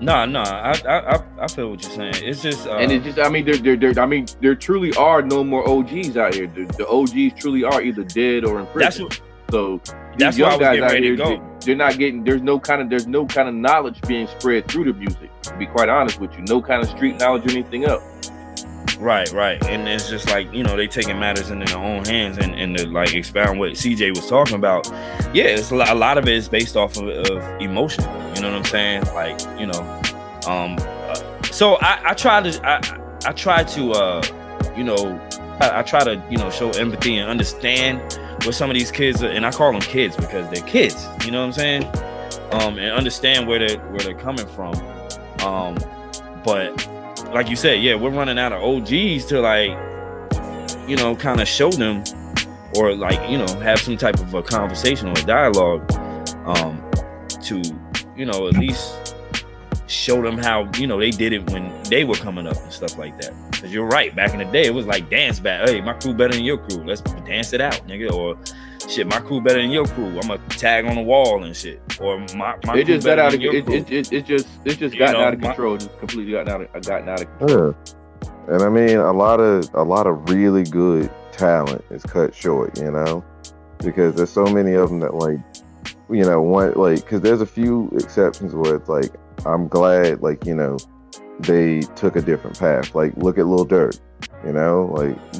No, I feel what you're saying. It's just and it's just, there truly are no more OGs out here. The OGs truly are either dead or in prison. That's why I was getting ready to go. They're not getting. There's no kind of knowledge being spread through the music. To be quite honest with you, no kind of street knowledge or anything else. Right. And it's just like, they taking matters into their own hands and to like expound what CJ was talking about. Yeah, it's a lot of it is based off of emotion. You know what I'm saying? Like, so I try to show empathy and understand what some of these kids are, and I call them kids because they're kids. You know what I'm saying? And understand where they're coming from. But like you said, yeah, we're running out of OGs to kind of show them, or have some type of a conversation or a dialogue, to at least show them how they did it when they were coming up and stuff like that. Because you're right, back in the day it was like dance back. Hey, my crew better than your crew. Let's dance it out, nigga. Or shit, my crew better than your crew. I'm gonna tag on the wall and shit. Or my it crew just better got out than of your crew. It just gotten out of control. Just completely gotten out of control. Yeah. And I mean, a lot of really good talent is cut short, because there's so many of them that because there's a few exceptions where it's like, I'm glad, they took a different path. Like, look at Lil Durk,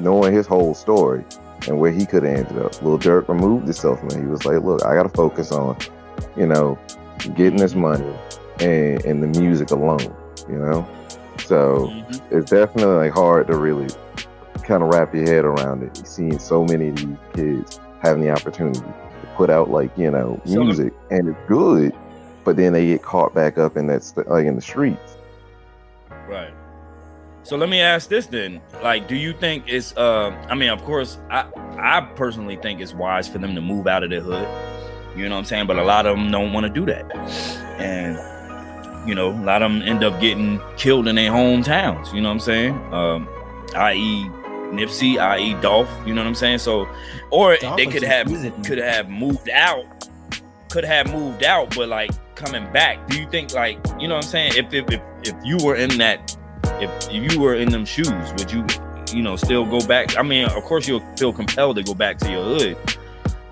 knowing his whole story and where he could have ended up. Lil Durk removed himself, man. He was like, look, I got to focus on, getting this money and the music alone, So it's definitely hard to really kind of wrap your head around it. Seeing so many of these kids having the opportunity to put out music, and it's good, but then they get caught back up in that in the streets. Right. So let me ask this then. Like, do you think it's of course, I personally think it's wise for them to move out of their hood. You know what I'm saying? But a lot of them don't want to do that. And a lot of them end up getting killed in their hometowns. You know what I'm saying? I.e. Nipsey, i.e. Dolph. You know what I'm saying? So, or Dolph they could have moved out, but coming back. Do you think you know what I'm saying? If you were in that, if you were in them shoes, would you still go back? I mean, of course you'll feel compelled to go back to your hood,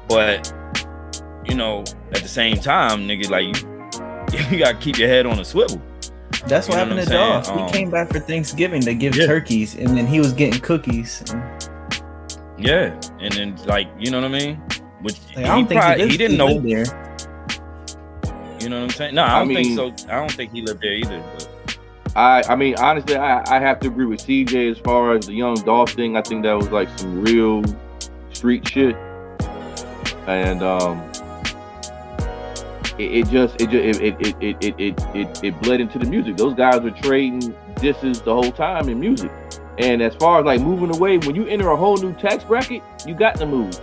but at the same time, nigga, you gotta keep your head on a swivel. That's what happened to Dolph. He came back for Thanksgiving to give turkeys, and then he was getting cookies. Yeah, and then you know what I mean? Which I don't think he didn't know. There. You know what I'm saying? No, I don't think so. I don't think he lived there either. But. I mean, honestly, I have to agree with CJ as far as the young Dolph thing. I think that was some real street shit, and it bled into the music. Those guys were trading disses the whole time in music. And as far as moving away, when you enter a whole new tax bracket, you got to move.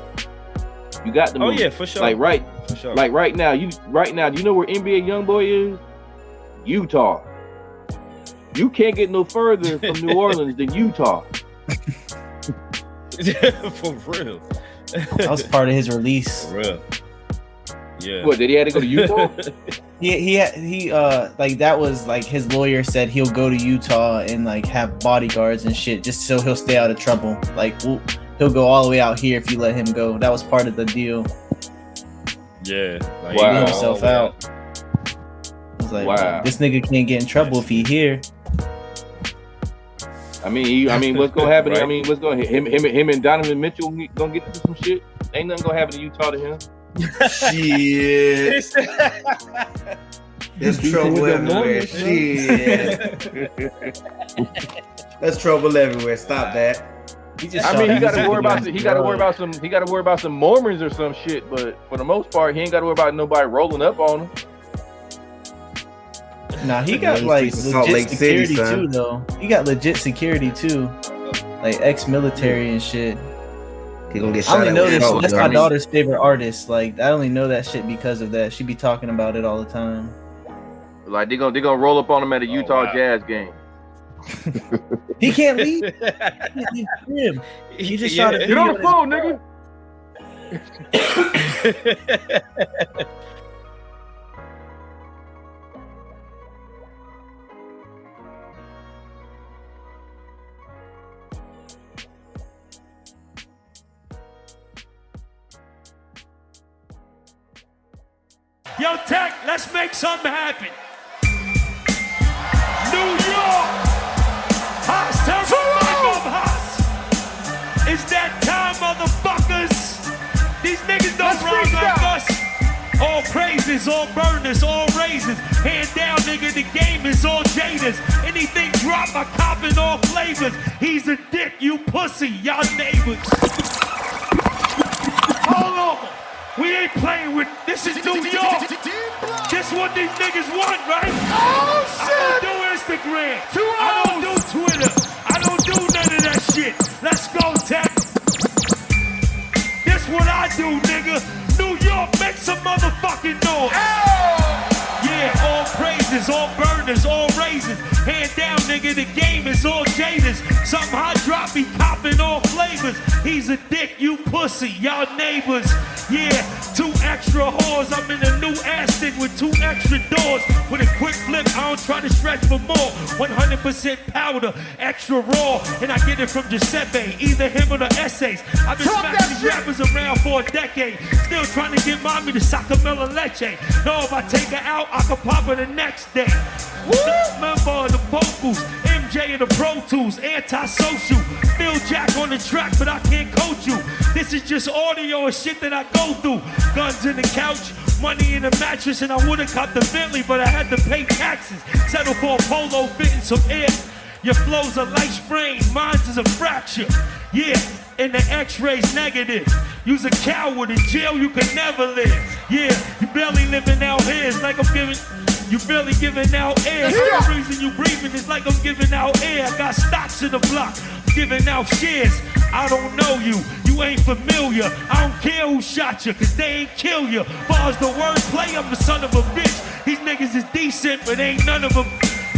You got to move. Oh yeah, for sure. Right. sure. Like right now, you know where NBA YoungBoy is? Utah. You can't get no further from New Orleans than Utah. For real. That was part of his release. For real. Yeah. What, did he have to go to Utah? he like that was like his lawyer said he'll go to Utah and like have bodyguards and shit just so he'll stay out of trouble. Like he'll go all the way out here if you let him go. That was part of the deal. Yeah. Like, He blew himself out. I was like, this nigga can't get in trouble if he here. I mean, what's gonna happen? Right. I mean, what's going him and Donovan Mitchell gonna get into some shit? Ain't nothing gonna happen in Utah to him. Shit. There's trouble everywhere. Shit. There's trouble everywhere. Stop that. He gotta worry about some Mormons or some shit, but for the most part, he ain't gotta worry about nobody rolling up on him. Nah, he got like legit security too, though. He got legit security too, like ex-military and shit. He gonna get I only know this. That's my daughter's favorite artist. Like I only know that shit because of that. She be talking about it all the time. Like they gonna roll up on him at a Utah Jazz game. He can't leave. He can't leave him. He just shot a Get on the phone, nigga. Yo, Tech, let's make something happen. New York, Haas, tell me of Haas. It's that time, motherfuckers. These niggas don't rhyme like us. All praises, all burners, all raises. Hand down, nigga, the game is all jaders. Anything drop, I cop in all flavors. He's a dick, you pussy, y'all neighbors. Hold on. We ain't playing with, this is New York. Just what these niggas want, right? Oh, shit. I don't do Instagram. I don't do Twitter. I don't do none of that shit. Let's go, Tech. This what I do, nigga. New York, make some motherfucking noise. Yeah, all praises, all burners, all raisins. Hand down, nigga, the game is all jaders. Something hot drop, he copping all flavors. He's a dick, you pussy, y'all neighbors. Yeah, 2 extra whores. I'm in a new Aston with 2 extra doors. With a quick flip, I don't try to stretch for more. 100% powder, extra raw. And I get it from Giuseppe, either him or the essays. I've been smacking these rappers around for a decade. Still trying to get mommy to Sacamela Leche. No, if I take her out, I can pop her the next day. Member of the vocals, MJ of the Pro Tools, antisocial. Phil Jack on the track, but I can't coach you. This is just audio and shit that I go through. Guns in the couch, money in the mattress, and I would've caught the Bentley, but I had to pay taxes. Settle for a polo fitting some air. Your flow's a light sprain, mine's is a fracture. Yeah, and the x-ray's negative. You's a coward, in jail you can never live. Yeah, you barely living out here, it's like I'm giving... You barely giving out air. Yeah. The reason you breathing is like I'm giving out air. I got stocks in the block, giving out shares. I don't know you, you ain't familiar. I don't care who shot you, cause they ain't kill you. Far as the wordplay, I'm the son of a bitch. These niggas is decent, but ain't none of them.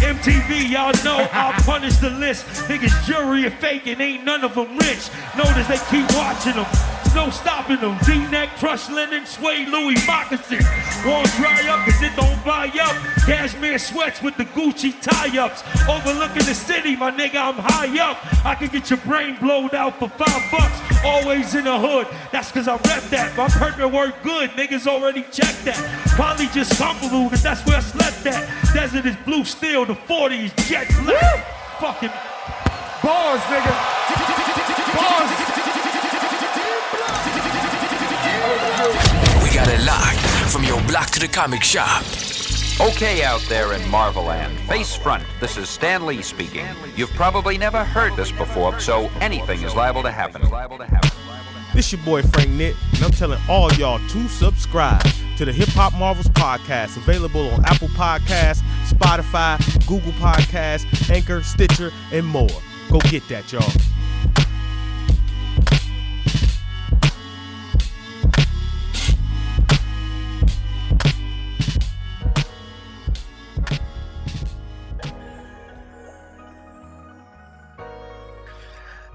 MTV, y'all know I'll punish the list. Niggas jury are faking, ain't none of them rich. Notice they keep watching them. No stopping them. V-neck, crushed linen, suede Louis moccasins. Won't dry up cause it don't buy up. Cashmere sweats with the Gucci tie-ups. Overlooking the city, my nigga, I'm high up. I can get your brain blowed out for $5. Always in the hood, that's cause I rep that. My permit work good, niggas already checked that. Probably just comfortable cause that's where I slept at. Desert is blue steel, the 40 is jet black. Fucking bars, nigga. Bars. We got it locked from your block to the comic shop. Okay out there in Marvel-land, face front, this is Stan Lee speaking. You've probably never heard this before, so anything is liable to happen. This your boy Frank Nitt, and I'm telling all y'all to subscribe to the Hip Hop Marvels podcast, available on Apple Podcasts, Spotify, Google Podcasts, Anchor, Stitcher, and more. Go get that, y'all.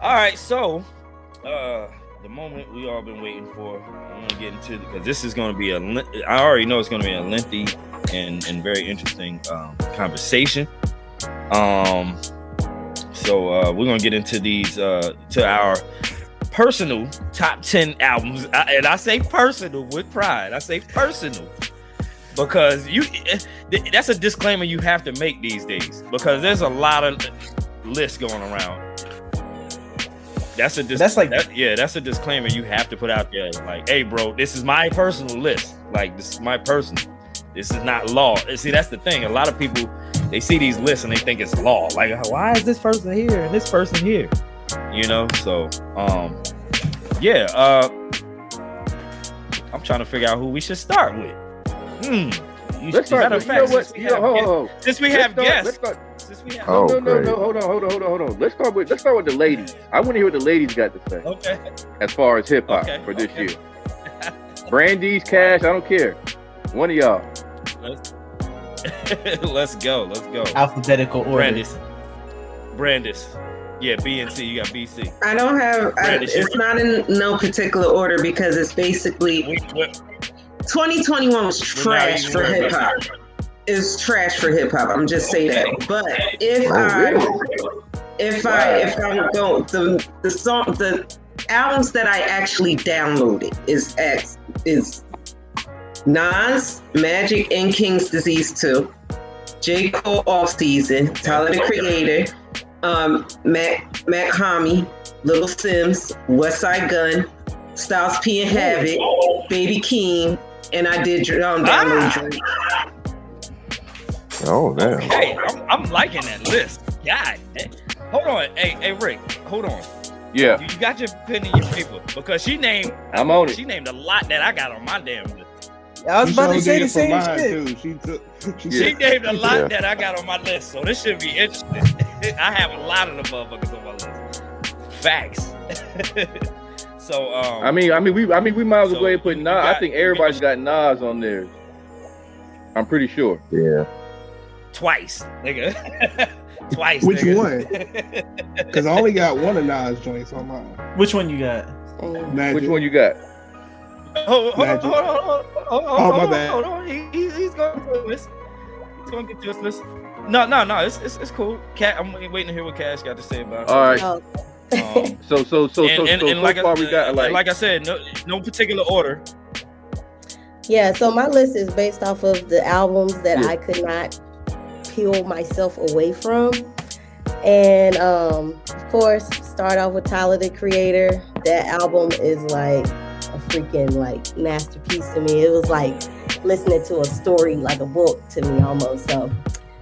All right, so the moment we all been waiting for, I'm gonna get into because this is gonna be I already know it's gonna be a lengthy and very interesting conversation. So we're gonna get into these to our personal top 10 albums, and I say personal with pride. I say personal because that's a disclaimer you have to make these days because there's a lot of lists going around. That's a disclaimer you have to put out there. Like, hey, bro, this is my personal list. Like, this is my personal. This is not law. See, that's the thing. A lot of people, they see these lists and they think it's law. Like, why is this person here and this person here? You know. So, I'm trying to figure out who we should start with. Let's start. Since we have guests. No, hold on. Let's start with the ladies. I want to hear what the ladies got to say. Okay. As far as hip hop for this year. Brandess, Cash, I don't care. One of y'all. Let's go. Alphabetical order. Brandess. Yeah, B and C. You got B, C. I don't have. It's not in no particular order because it's basically 2021 was trash for hip hop. It's trash for hip hop. I'm just saying that. But if I go the albums that I actually downloaded is Nas, Magic, and King's Disease 2, J. Cole Off Season, Tyler the Creator, Mac Homie, Little Sims, Westside Gun, Styles P and Havoc, Baby Keem, and I did download Drake. Oh damn! Hey, I'm liking that list. God, hold on. Hey, Rick, hold on. Yeah. You got your pen in your paper because she named. I'm on it. She named a lot that I got on my damn list. I was about to say the same shit. She named a lot that I got on my list, so this should be interesting. I have a lot of the motherfuckers on my list. Facts. So I mean, we might as well go ahead and put Nas. I think everybody's got Nas on there. I'm pretty sure. Yeah. Twice, nigga. Twice. Which nigga. one? Because I only got one of Nas joints on mine. Which one you got? Magic. Which one you got? Hold on. My bad. Hold on. He's going to do this. He's going to get to this list. No. It's cool. I'm waiting to hear what Cash got to say about it. All right. So like far we got like I said, no particular order. Yeah, so my list is based off of the albums that I could not peel myself away from. And of course, start off with Tyler the Creator. That album is like a freaking like masterpiece to me. It was like listening to a story, like a book to me almost. So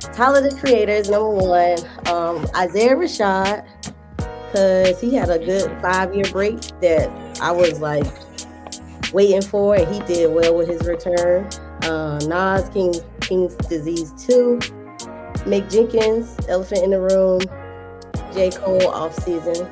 Tyler the Creator is number one. Isaiah Rashad, because he had a good 5-year break that I was like waiting for, and he did well with his return. Nas, King's Disease 2, Mick Jenkins, Elephant in the Room, J. Cole, Off Season.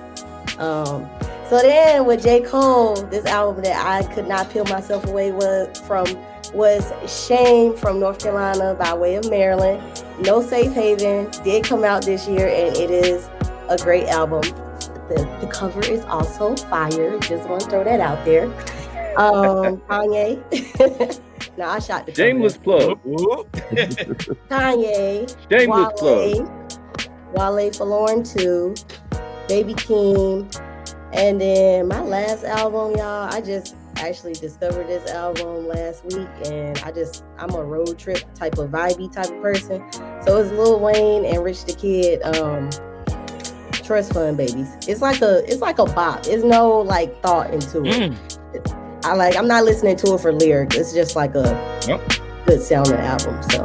So then with J. Cole, this album that I could not peel myself away was Shame from North Carolina by way of Maryland. No Safe Haven did come out this year, and it is a great album. The cover is also fire. Just want to throw that out there. Kanye. No, I shot the Shameless plug. Kanye. Shameless plug. Wale Forlorn 2, Baby Keem, and then my last album, y'all. I just actually discovered this album last week, and I'm a road trip type of vibey type of person. So it's Lil Wayne and Rich the Kid. Trust Fund Babies. It's like a bop. There's no like thought into it. I'm not listening to it for lyrics. It's just like a good sounding album. So.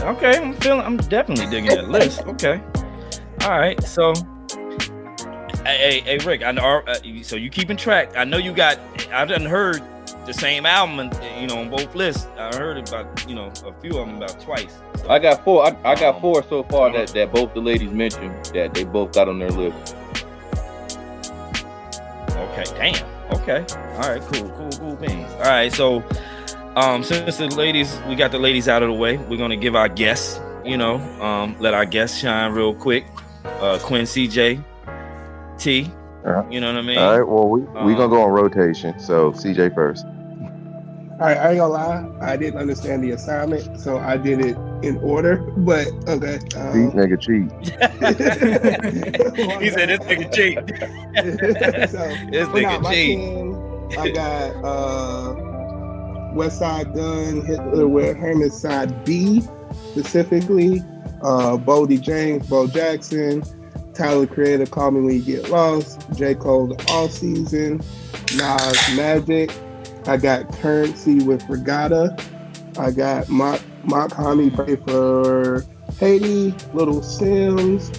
Okay, I'm definitely digging that list. Okay. All right. So, hey, Rick. I know. So you keeping track? I know you got. I done heard the same album, on both lists. I heard about, a few of them about twice. So, I got 4. I got 4 so far that both the ladies mentioned that they both got on their list. Okay, damn. Okay. All right, cool things. All right, so since we got the ladies out of the way, we're gonna give our guests, let our guests shine real quick. Quin CJ, T. You know what I mean? All right. Well, we gonna go on rotation. So CJ first. All right, I ain't gonna lie, I didn't understand the assignment, so I did it in order. But okay. Cheat, nigga, cheat. He said this nigga cheat. This nigga cheat. I got West Side Gun, Hitler with Herman Side B specifically, Bodie James, Bo Jackson, Tyler Creator, Call Me When You Get Lost, J. Cole, The All Season, Nas Magic. I got Currency with Regatta. I got Mock Homie, Pray for Haiti, Little Sims.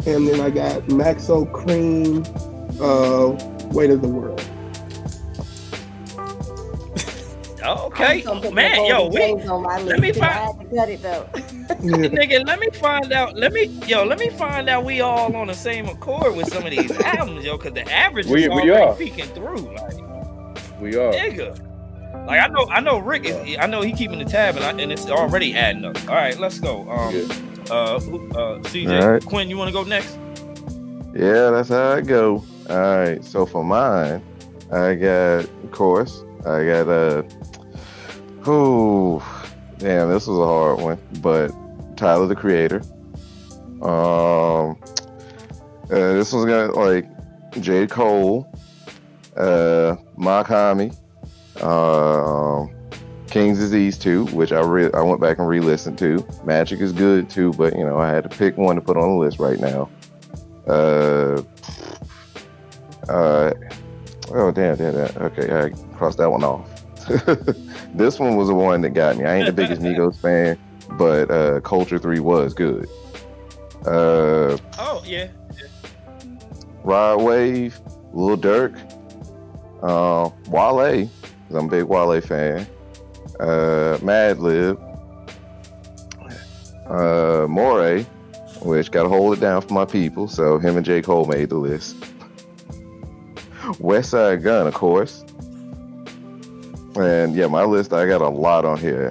And then I got Maxo Cream, Weight of the World. Okay, man, yo, let me find. Nigga, let me find out. Let me find out we all on the same accord with some of these albums, yo, because the average is already peeking through. Like, we are. Nigga. Like I know Rick is. I know he keeping the tab, and it's already adding up. All right, let's go. CJ, right. Quinn, you want to go next? Yeah, that's how I go. All right. So for mine, I got, of course, I got damn, this was a hard one, but Tyler the Creator. This was gonna like J. Cole, Mock Homie, King's Disease 2, which I went back and re-listened to. Magic is good too, but you know I had to pick one to put on the list right now. Oh damn. Okay, I crossed that one off. This one was the one that got me. I ain't the biggest Migos fan, but Culture 3 was good. Oh yeah. Rod Wave, Lil Durk, Wale, 'cause I'm a big Wale fan. Madlib, Moray, which gotta hold it down for my people, so him and J. Cole made the list. West Side Gun, of course. And yeah, my list, I got a lot on here.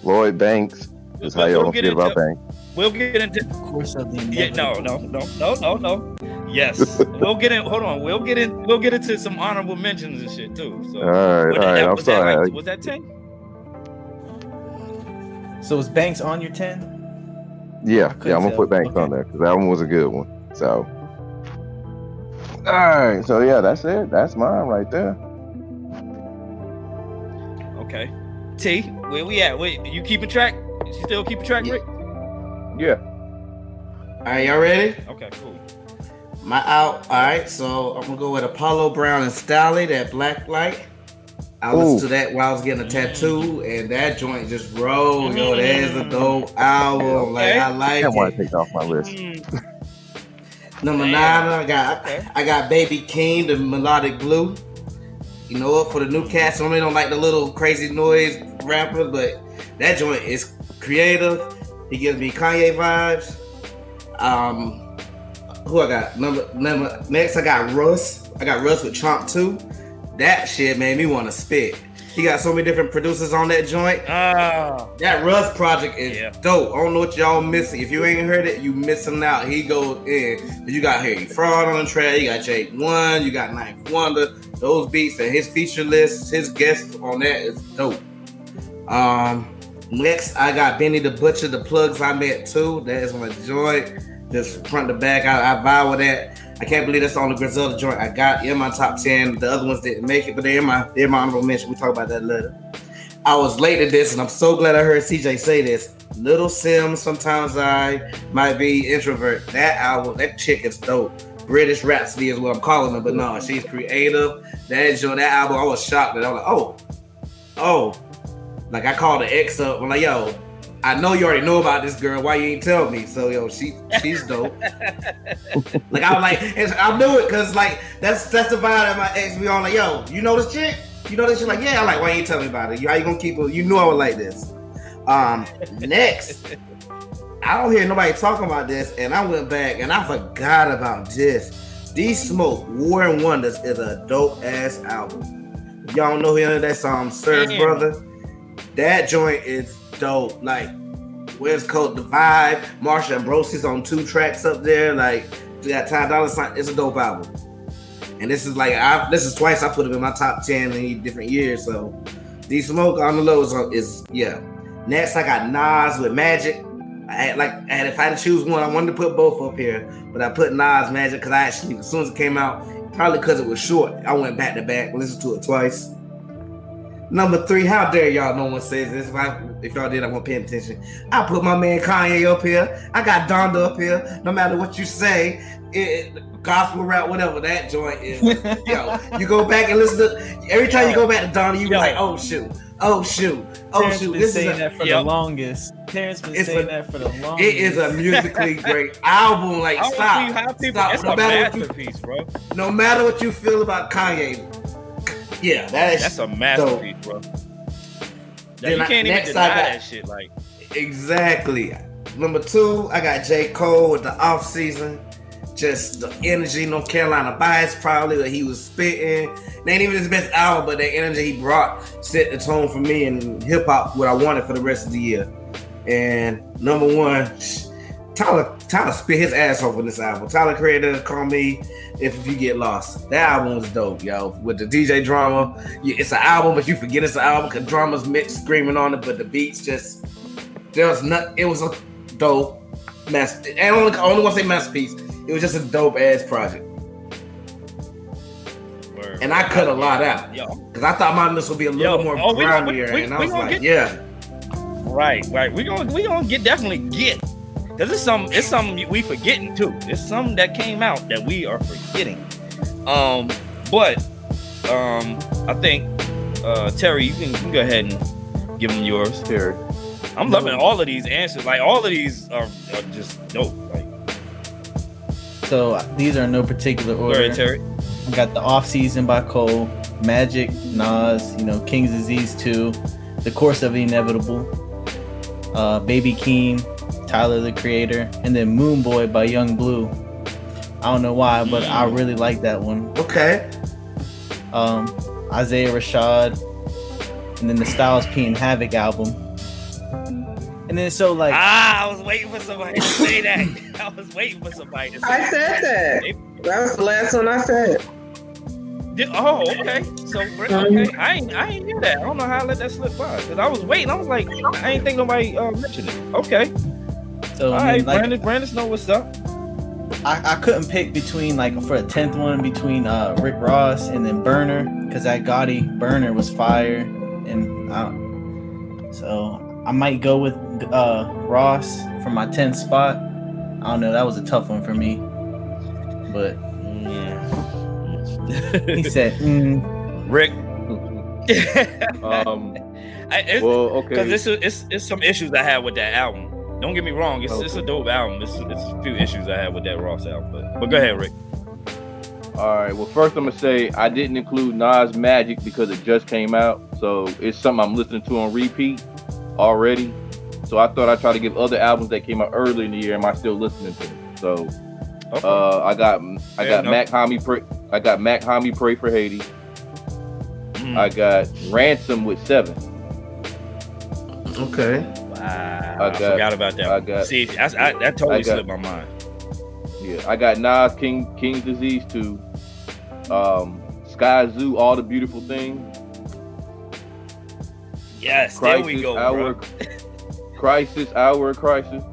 Lloyd Banks is how y'all don't forget about Banks. We'll get into. Of course, No. Yes, we'll get in. Hold on, we'll get in. We'll get into some honorable mentions and shit too. So, all right. I'm sorry. Was that 10? So was Banks on your 10? Yeah, I'm gonna put Banks on there because that one was a good one. So, all right. So yeah, that's it. That's mine right there. Okay. T, where we at? Wait, you keeping track? You still keeping track, Rick? Yeah. All right, y'all ready? Okay, cool. My out. All right, so I'm gonna go with Apollo Brown and Stally, that Black Light. I listened to that while I was getting a tattoo, and that joint just rolled. Yo, that is a dope album. Okay. Like I like it. I want to take off my list. Number 9, I got Baby King, the Melodic Blue. You know what? For the new cats, I don't like the little crazy noise rapper, but that joint is creative. He gives me Kanye vibes. Who I got? Number next, I got Russ. I got Russ with Chomp 2. That shit made me want to spit. He got so many different producers on that joint. That Russ project is dope. I don't know what y'all missing. If you ain't heard it, you missing out. He goes in. You got Harry Fraud on the track. You got Jake One. You got Ninth Wonder. Those beats and his feature list, his guests on that is dope. Next, I got Benny the Butcher, the Plugs I Met Too. That is my joint. Just front to back. I vibe with that. I can't believe that's the only Griselda joint I got in my top 10. The other ones didn't make it, but they're in my honorable mention. We'll talk about that later. I was late to this, and I'm so glad I heard CJ say this. Little Sims, Sometimes I Might Be Introvert. That album, that chick is dope. British Rhapsody is what I'm calling her, but no, she's creative. That album, I was shocked that I was like, oh. Like I called the ex up. I'm like, yo, I know you already know about this girl. Why you ain't tell me? So yo, she's dope. Like I was like, I knew it because like that's the vibe that my ex be on. Like, yo, you know this chick? You know this? She's like, yeah. I'm like, why you ain't tell me about it? How you gonna keep it? You knew I would like this. Next, I don't hear nobody talking about this, and I went back and I forgot about this. D Smoke, War and Wonders is a dope ass album. If y'all don't know any of that song, Sir's Brother. That joint is dope. Like West Coast, The Vibe, Marsha Ambrosius on 2 tracks up there. Like, you got Ty Dolla $ign. It's a dope album. And this is like, this is twice I put him in my top 10 in different years. So, D Smoke on the low is yeah. Next, I got Nas with Magic. If I had to choose one, I wanted to put both up here, but I put Nas Magic because I actually, as soon as it came out, probably because it was short, I went back to back, listened to it twice. Number 3, how dare y'all no one says this? If y'all did, I won't pay attention. I put my man Kanye up here. I got Donda up here. No matter what you say, gospel rap, whatever that joint is. Yo, you go back and listen to, every time you go back to Donda, you be like, oh shoot. Terrence been saying that for the longest. Terrence been saying that for the longest. It is a musically great album. Like, stop. It's a masterpiece, bro. No matter what you feel about Kanye, yeah, that's a masterpiece, bro. You can't even deny that shit. Like, exactly. Number 2, I got J. Cole with the Off Season. Just the energy, North Carolina bias, probably that he was spitting. It ain't even his best album, but the energy he brought set the tone for me in hip hop, what I wanted for the rest of the year. And number 1, Tyler spit his ass off on this album. Tyler created Call Me If You Get Lost. That album was dope, yo. With the DJ drama, it's an album, but you forget it's an album because drama's mixed screaming on it, but the beats just it was a dope masterpiece. I only want to say masterpiece. It was just a dope ass project. Word. And I cut a lot out because I thought my list would be a little more brownier, and I was like, right. We gonna definitely get because it's something we forgetting too. It's something that came out that we are forgetting. But I think Terry, you can go ahead and give them yours. Terry, I'm loving all of these answers. Like all of these are just dope. Like. So these are in no particular order. Right, Terry. I got the Off Season by Cole, Magic, Nas, King's Disease 2, The Course of Inevitable, Baby Keem, Tyler the Creator, and then Moon Boy by Young Blue. I don't know why, but I really like that one. Okay. Isaiah Rashad, and then the Styles P and Havoc album. And then I was waiting for somebody to say that. I was waiting for somebody to say I said that. That was the last one I said. Oh, okay. So okay, I ain't hear that. I don't know how I let that slip by because I was waiting. I was like, I ain't think nobody mentioned it. Okay. So all right, Brandess know what's up. I couldn't pick between for a 10th one between Rick Ross and then Burner because that Gotti Burner was fire, and so I might go with Ross for my 10th spot. I don't know. That was a tough one for me, but yeah. He said, Rick. Well, okay. Because it's some issues I had with that album. Don't get me wrong. It's a dope album. It's a few issues I had with that Ross album. But go ahead, Rick. All right. Well, first I'm gonna say I didn't include Nas Magic because it just came out, so it's something I'm listening to on repeat already. So I thought I'd try to give other albums that came out early in the year. Am I still listening to them? So I got Mac Homie Pray for Haiti. I got Ransom with 7. Okay. Wow. I forgot about that. That totally slipped my mind. Yeah, I got Nas King's Disease 2. Sky Zoo, All the Beautiful Things. Yes, there we go, bro. Crisis, Hour of Crisis.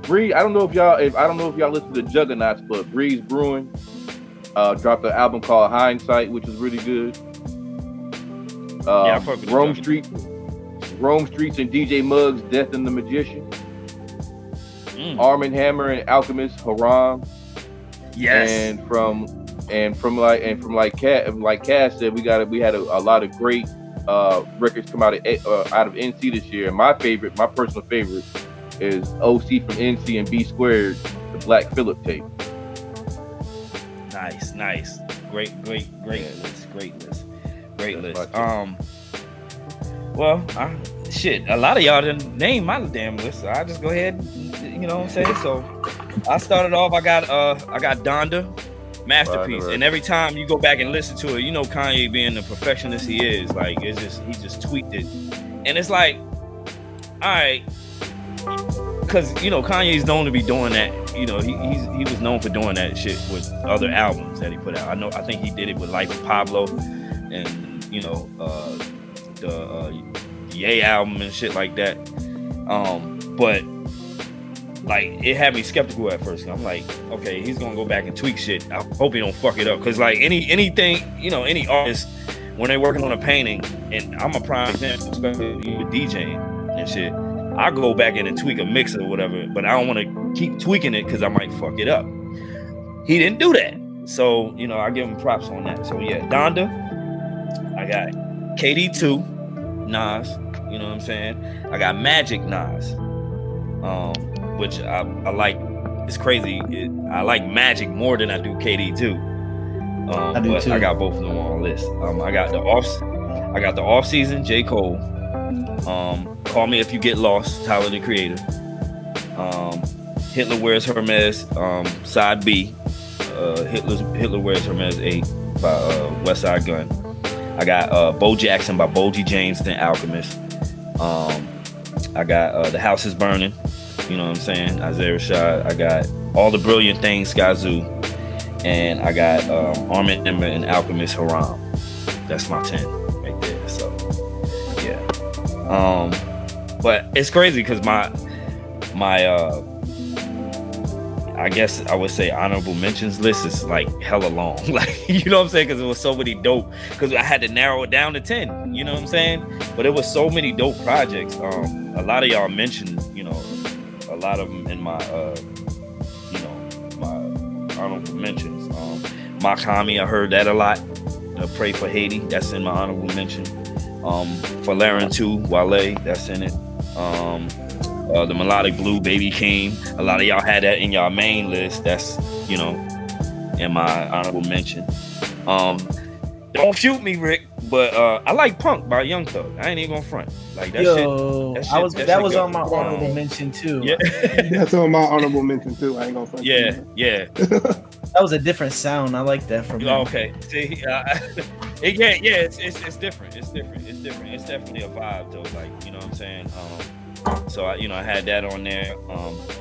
Bree, I don't know if y'all listen to Juggernauts, but Breeze Brewing dropped an album called Hindsight, which is really good. Rome Streets and DJ Muggs, Death and the Magician. Arm & Hammer and Alchemist Haram. Yes. And from Cass said, we had a lot of great records come out of NC this year. And my personal favorite is OC from NC and B Squared, the Black Phillip tape. Nice. Great list. Well, a lot of y'all didn't name my damn list, so I'll just go ahead and, you know what I'm saying? So I started off, I got Donda, masterpiece. Right. And every time you go back and listen to it, Kanye being the perfectionist he is, like he just tweaked it. And it's like right, because Kanye's known to be doing that. He was known for doing that shit with other albums that he put out. I think he did it with Life of Pablo, and the Ye album and shit like that. But like it had me skeptical at first. I'm like, okay, he's gonna go back and tweak shit. I hope he don't fuck it up, because like anything, any artist when they're working on a painting, and I'm a prime example, especially with DJing and shit. I go back in and tweak a mix or whatever, but I don't want to keep tweaking it because I might fuck it up. He didn't do that, so I give him props on that. So yeah, Donda, I got KD2, Nas. You know what I'm saying? I got Magic Nas, which I like. It's crazy. I like Magic more than I do KD2. I do too. I got both of them on the list. I got the off season J. Cole. Call Me If You Get Lost, Tyler the Creator. Hitler Wears Hermes, side B. Hitler Wears Hermes 8 by West Side Gun. I got Bo Jackson by Boji James and Alchemist. I got The House Is Burning, you know what I'm saying, Isaiah Rashad. I got All the Brilliant Things, Skyzoo. And I got Armin Emmer and Alchemist Haram. That's my 10 right there. So yeah. But it's crazy because my I guess I would say honorable mentions list is like hella long. Like, you know what I'm saying? Because it was so many dope. Because I had to narrow it down to 10. You know what I'm saying? But it was so many dope projects. A lot of y'all mentioned, a lot of them in my my honorable mentions. Makami, I heard that a lot. Pray for Haiti, that's in my honorable mention. For Laren 2, Wale, that's in it. The Melodic Blue, Baby King. A lot of y'all had that in y'all main list. That's, in my honorable mention. Don't shoot me, Rick, but I like Punk by Young Thug. I ain't even gonna front. Like that shit. That was on my honorable mention too. Yeah. That's on my honorable mention too. I ain't gonna front. Yeah. That was a different sound. I like that from him. Okay. See, it's different. It's different. It's definitely a vibe though. Like, you know what I'm saying? So I had that on there.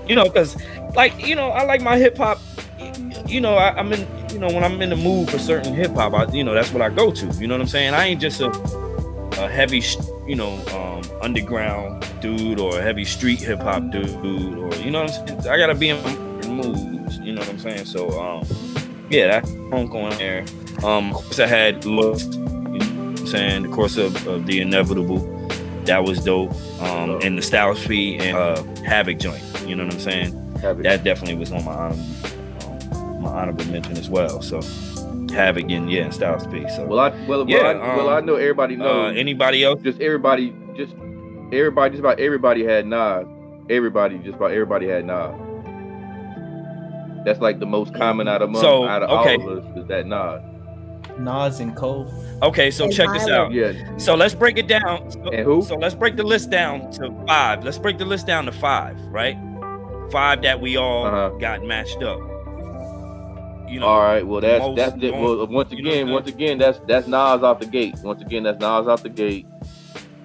Because like, I like my hip hop. I'm in. When I'm in the mood for certain hip hop, that's what I go to. You know what I'm saying? I ain't just a heavy, underground dude or a heavy street hip hop dude, or you know what I'm saying? I gotta be in moods. You know what I'm saying? So that Punk on there. Of course I had Lost. You know what I'm saying? The Course of the Inevitable. That was dope. And the Style Speed and Havoc joint. You know what I'm saying? That definitely was on my honorable mention as well. So Havoc and Style Speed. So I know everybody knows. Anybody else? Just about everybody had Nas. Just about everybody had Nas. That's like the most common out of all of us is that Nas. Nas and Cole. Okay, so check this out. Yeah. So let's break it down. And who? So let's break the list down to 5. Let's break the list down to 5, right? 5 that we all got matched up. All right. Well, that's it. Well, once again, that's Nas out the gate. Once again, that's Nas out the gate.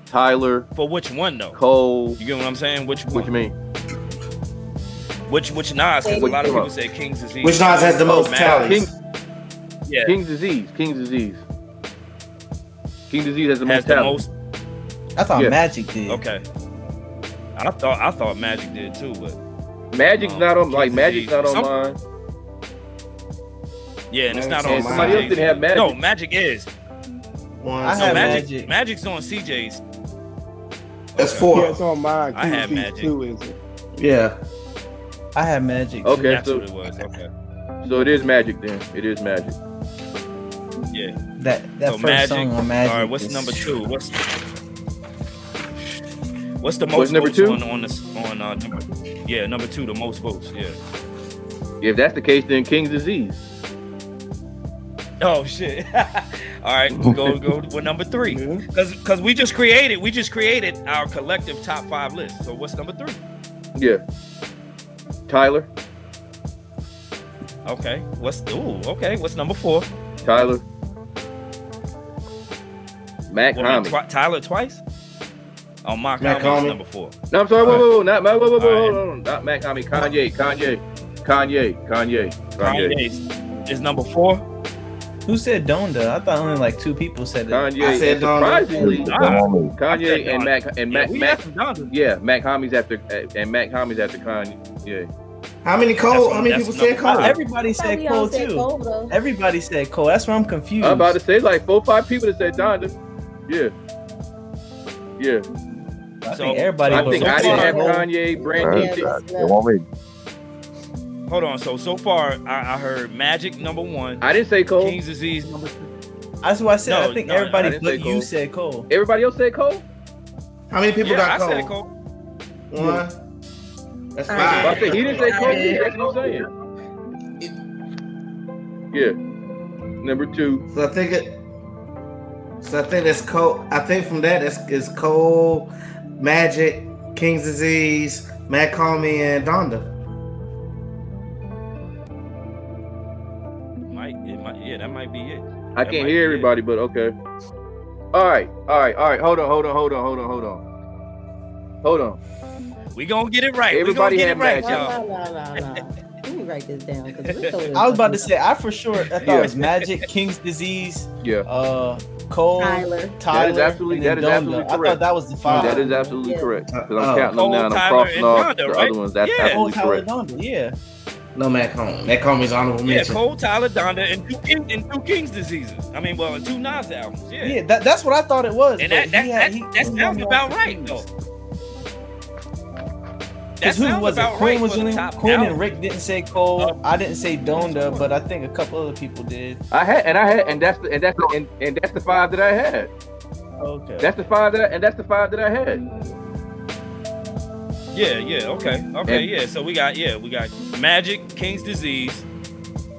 Tyler. For which one though? Cole. You get what I'm saying? Which one? What you mean? Which Nas? Because a lot of people say King's Disease. Which Nas has the most talent? King's Disease. King's Disease has the most talent. I thought Magic did. Okay. I thought Magic did too, but Magic's not on mine. Yeah, and it's not on somebody else didn't have Magic. No, Magic is. I have Magic. Magic's on CJ's. That's 4. Yeah, it's on mine. I have Magic too, is it? Yeah. I have Magic. Okay, that's what it was. Okay. So it is Magic then. It is Magic. Yeah. That so first Magic, song on Magic. All right, what's number 2? What's the most number votes 2? Number 2, the most votes. Yeah. If that's the case, then King's Disease. Oh shit! All right, go with number 3, because we just created our collective top 5 list. So what's number 3? Yeah, Tyler. Okay, what's number 4? Tyler. Mac Hami. Tyler twice? Oh, Mac Homie's number 4. No, I'm sorry. Whoa, not Mac. Hold on. Not Mac Homie. Kanye is number 4. Who said Donda? I thought only like 2 people said it. Kanye. I said surprisingly, Donda. Kanye and Mac. Yeah, Mac Homie's after Kanye. Yeah. How many people said Cole? Everybody said Cole too. Everybody said Cole. That's why I'm confused. I'm about to say like 4 or 5 people that said Donda. Yeah. I think everybody. I think I didn't have Kanye, Brandess. It won't be. Hold on. So far, I heard Magic number 1. I didn't say Cole. King's Disease number 2. That's what I said. I think everybody but you said Cole. Everybody else said Cole? How many people got Cole? I said Cole. 1. That's 5. I said he didn't say Cole. That's what I'm saying. Yeah. Number 2. So I think that's Cole. I think from that it's Cole, Magic, King's Disease, Mac Homie, and Donda. Yeah, that might be it. I can't hear everybody, but okay. All right. Hold on. We gonna get it right. Everybody get it right, y'all. No. Let me write this down. I was about to say, I thought it was Magic, King's Disease, Cole, Tyler. That is absolutely correct. I thought that was the 5. That is absolutely correct. Because I'm counting them down. I'm crossing off the other ones. That's absolutely correct. Yeah. No, Mac Homie. Mac Homie's honorable mention. Yeah, Cole, Tyler, Donda, and 2 King's Diseases. I mean, well, 2 Nas albums. Yeah, that's what I thought it was. And that sounds about right, though. Because who was it? Quin was in it. Quin and Rick didn't say Cole. I didn't say Donda, but I think a couple other people did. And that's the 5 that I had. Okay. That's the 5 that I had. Yeah, okay, yeah. So we got Magic, King's Disease,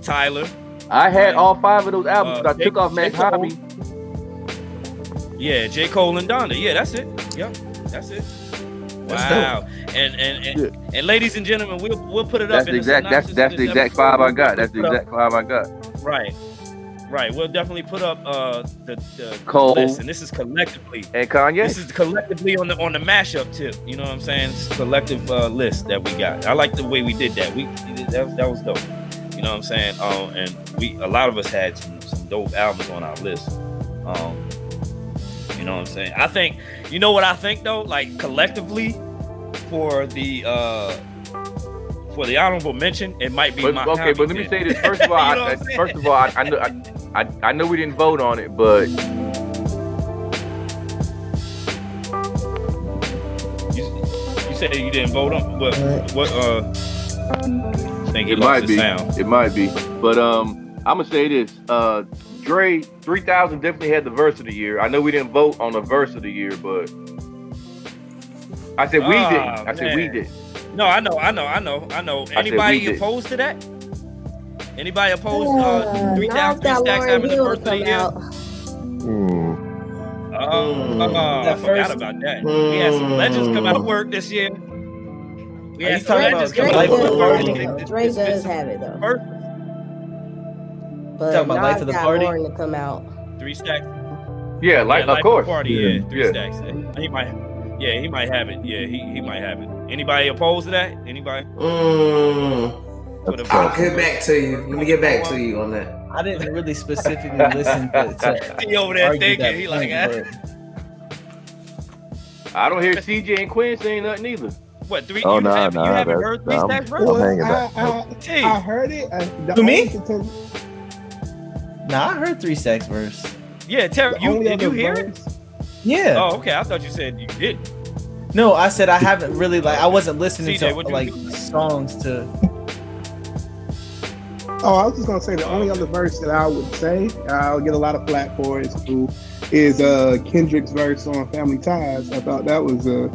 Tyler. I had all 5 of those albums, but I took off Mac Homie. Yeah, J. Cole and Donda. Yeah, that's it. Yep, that's it. Wow. And ladies and gentlemen, we'll put it up. That's the exact 5 I got. That's the exact 5 I got. Right. We'll definitely put up the Cole list, and this is collectively and Kanye. This is collectively on the mashup tip. You know what I'm saying? It's a collective list that we got. I like the way we did that. That was dope. You know what I'm saying? And a lot of us had some dope albums on our list. You know what I'm saying? I think, you know what I think though? Like collectively for the honorable mention, it might be my okay, but let me say this. First of all, I know we didn't vote on it, but you said you didn't vote on what I think it might be. It might be. But I'm gonna say this. Dre 3000 definitely had the verse of the year. I know we didn't vote on the verse of the year, but I said we didn't. I said we did. No, I know. Anybody opposed to that? Anybody opposed? 3,000 stacks having the first of the year. I forgot about that. We had some legends come out of work this year. We had some legends come out of work. Dre does have it though. But talking about Life of the Party to come out. 3 stacks. Yeah, of course. Party, yeah, 3 stacks. He might have it. Yeah, he might have it. Anybody opposed to that? Anybody? I'll get back to you. Let me get back to you on that. I didn't really specifically listen to he over there thinking. He like, I don't hear CJ and Quin saying nothing either. What, 3? You haven't heard 3 stacks verse? I heard it. To me? Nah, I heard 3 stacks verse. Yeah, did you hear it? Yeah. Oh, okay. I thought you said you did. No, I said I haven't really I wasn't listening to songs to. Oh, I was just gonna say the only other verse that I would say I'll get a lot of flack for is Kendrick's verse on Family Ties. I thought that was a